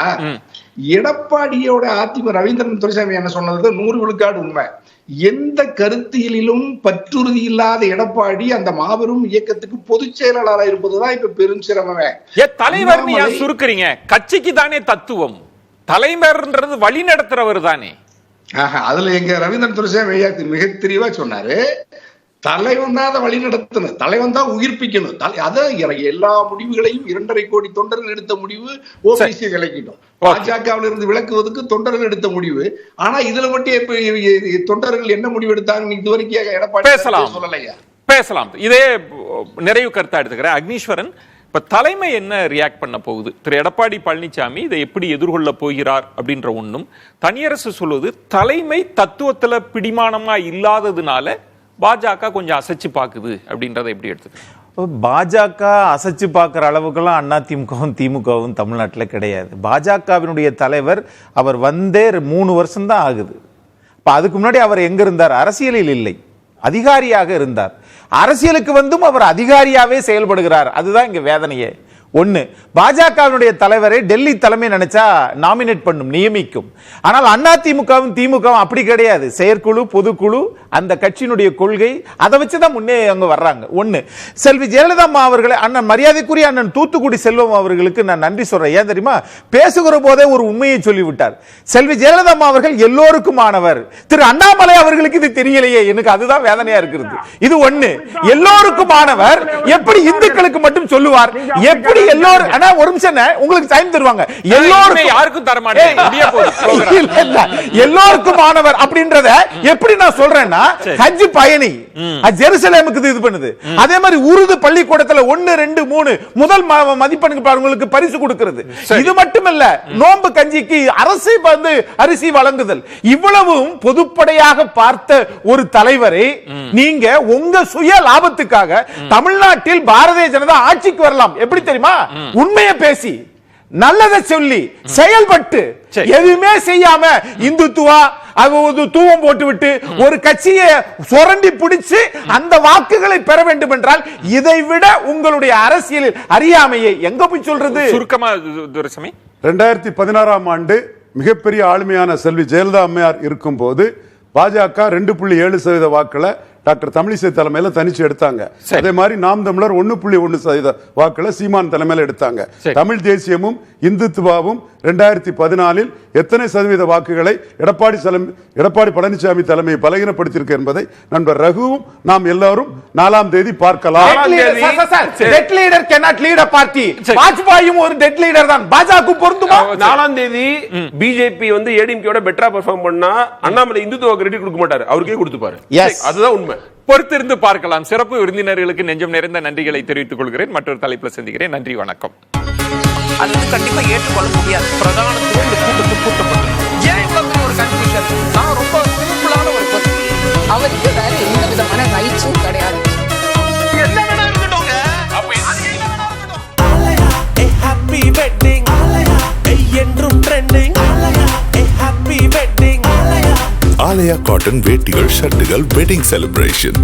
எடப்பாடியோட அதிமுக ரவீந்திரன் துரைசாமி என்ன சொன்னது 100 விழுக்காடு உண்மை. எந்த கருத்தியலிலும் பற்றுறுதி இல்லாத எடப்பாடி அந்த மாபெரும் இயக்கத்துக்கு பொதுச் செயலாளராக இருப்பதுதான் இப்ப பெரும் சிரமமே. தலைவர் சுருக்குறீங்க, கட்சிக்கு தானே தத்துவம், தலைவர்ன்றது வழி நடத்துறவர் தானே. அதுல எங்க ரவீந்திரன் துரைசாமி மிக தெளிவா சொன்னாரு, தலைவன் தான் அதை வழி நடத்தணும், தலைவன் தான் உயிர்ப்பிக்கணும். அதான் எல்லா முடிவுகளையும் 2.5 கோடி தொண்டர்கள் எடுத்த முடிவு ஓபிசி விலக்கிட்டோம். பாஜகவில் இருந்து விலக்குவதற்கு தொண்டர்கள் எடுத்த முடிவு. ஆனா இதுல மட்டும் தொண்டர்கள் என்ன முடிவு எடுத்தாங்க இதுவரைக்கும் எடப்பாடி சொல்லலையா? பேசலாம். இதே நிறைவு கருத்தா எடுத்துக்கிறேன். அக்னீஸ்வரன், இப்ப தலைமை என்ன ரியாக்ட் பண்ண போகுது? திரு எடப்பாடி பழனிசாமி இதை எப்படி எதிர்கொள்ள போகிறார் அப்படின்ற ஒண்ணும், தனியரசு சொல்வது தலைமை தத்துவத்துல பிடிமானமா இல்லாததுனால பாஜக கொஞ்சம் அசைச்சு பாக்குது அப்படின்றத எப்படி எடுத்துக்க? பாஜக அசைச்சு பார்க்குற அளவுக்குலாம் அதிமுகவும் திமுகவும் தமிழ்நாட்டில் கிடையாது. பாஜகவினுடைய தலைவர் அவர் வந்தே 3 வருஷம் தான் ஆகுது. இப்போ அதுக்கு முன்னாடி அவர் எங்க இருந்தார்? அரசியலில் இல்லை, அதிகாரியாக இருந்தார். அரசியலுக்கு வந்தும் அவர் அதிகாரியாவே செயல்படுகிறார். அதுதான் இங்க வேதனையே. ஒன்னு, பாஜகவினுடைய தலைவரை டெல்லி தலைமை நினைச்சா நாமினேட் பண்ணும், நியமிக்கும். ஆனால் அதிமுகவும் திமுகவும் அப்படி கிடையாது. செயற்குழு, பொதுக்குழு, அந்த கட்சியினுடைய கொள்கை, அதை வச்சுதான் முன்னே அங்க வர்றாங்க. ஒன்னு, செல்வி ஜெயலலிதா அம்மா அவர்களை, அண்ணன் மரியாதைக்குரிய அண்ணன் தூத்துக்குடி செல்வம் அவர்களுக்கு நான் நன்றி சொல்றேன். ஏன் தெரியுமா? பேசுகிற போதே ஒரு உண்மையை சொல்லிவிட்டார். செல்வி ஜெயலலிதா அம்மா அவர்கள் எல்லோருக்குமானவர். திரு அண்ணாமலை அவர்களுக்கு இது தெரியலையே. எனக்கு அதுதான் வேதனையா இருக்கிறது. இது ஒண்ணு, எல்லோருக்குமானவர் எப்படி இந்துக்களுக்கு மட்டும் சொல்லுவார்? எப்படி எல்லோரும், ஆனா ஒரு நிமிஷம் உங்களுக்கு டைம் தருவாங்க. எல்லோருக்கும், யாருக்கும் தர மாட்டேன், எல்லோருக்குமானவர் அப்படின்றத எப்படி நான் சொல்றேன்னா, ஹஜ் பயணி ஜெருசலேமுக்கு இது பண்ணுது. அதே மாதிரி உருது பள்ளிக்கூடத்துல 1, 2, 3 முதல் மதிப்பெண்ணுக்கு பரிசு கொடுக்கிறது. இது மட்டுமல்ல, நோன்பு கஞ்சிக்கு அரசு வந்து அரிசி வழங்குதல். இவ்வளவும் பொதுப்படையாக பார்த்த ஒரு தலைவரை நீங்க உங்க சுய லாபத்துக்காக தமிழ்நாட்டில் பாரதிய ஜனதா ஆட்சிக்கு வரலாம். எப்படி தெரியுமா? உண்மையை பேசி, நல்லதை சொல்லி, செயல்பட்டு, எதுவுமே செய்யாம இந்துத்துவா தூவம் போட்டு விட்டு ஒரு கட்சியை சுரண்டி பிடிச்சு அந்த வாக்குகளை பெற வேண்டும் என்றால் இதை விட உங்களுடைய அரசியலில் அறியாமையை எங்க போய் சொல்றது? சுருக்கமா துரைசாமி, 2016ஆம் ஆண்டு மிகப்பெரிய ஆளுமையான செல்வி ஜெயலலிதா அம்மையார் இருக்கும் போது பாஜக 2.7% வாக்குல டாக்டர் தமிழிசை தலைமையில தனிச்சு எடுத்தாங்க. அதே மாதிரி நாம் தமிழர் 1.1% வாக்குல சீமான் தலைமையில எடுத்தாங்க. தமிழ் தேசியமும் இந்துத்துவாவும் 2014 எத்தனை சதவீத வாக்குகளை எடப்பாடி பழனிசாமி தலைமை பலகீனப்படுத்தியிருக்கு என்பதை நண்பர் ரகுவும் நாம் எல்லாரும் 4ஆம் தேதி பார்க்கலாம். Dead leader cannot lead a party. வாஜ்பாயும் ஒரு டெட் லீடர் தான். பாஜக பொருந்துமா? 4ஆம் தேதி பிஜேபி வந்து ஏடிஎம்கேயோட பெட்டரா பெர்ஃபார்ம் பண்ணா அண்ணாமலை இந்துத்துவ கிரெடிட் கொடுக்க மாட்டாரு, அவருக்கே கொடுத்துப்பாரு. அதுதான் உண்மை. பொறுத்திருந்து பார்க்கலாம். சிறப்பு விருந்தினர்களுக்கு நெஞ்சம் நிறைந்த நன்றிகளை தெரிவித்துக் கொள்கிறேன். மற்றொரு தலைப்புல சந்திக்கிறேன். நன்றி, வணக்கம். அது கண்டிப்பா ஏற்றுக்கொள்ள முடியாது. பிரதான தூண்டு கூட்டத்துக்கு கூட்டப்பட்டு ஏன் இவ்வளவு ஒரு கன்ஃபியூஷன்? நான் ரொம்ப சிம்பிளான ஒரு பர்சன். அவருக்கு வேற எந்த விதமான ரைட்ஸும் கிடையாது. என்ன வேணா இருக்கட்டும். அப்ப ஹாப்பி வெட்டிங் என்றும் trending. Happy wedding Aalaya cotton வேட்டிகள் ஷர்ட்டுகள் வெட்டிங் செலிப்ரேஷன்.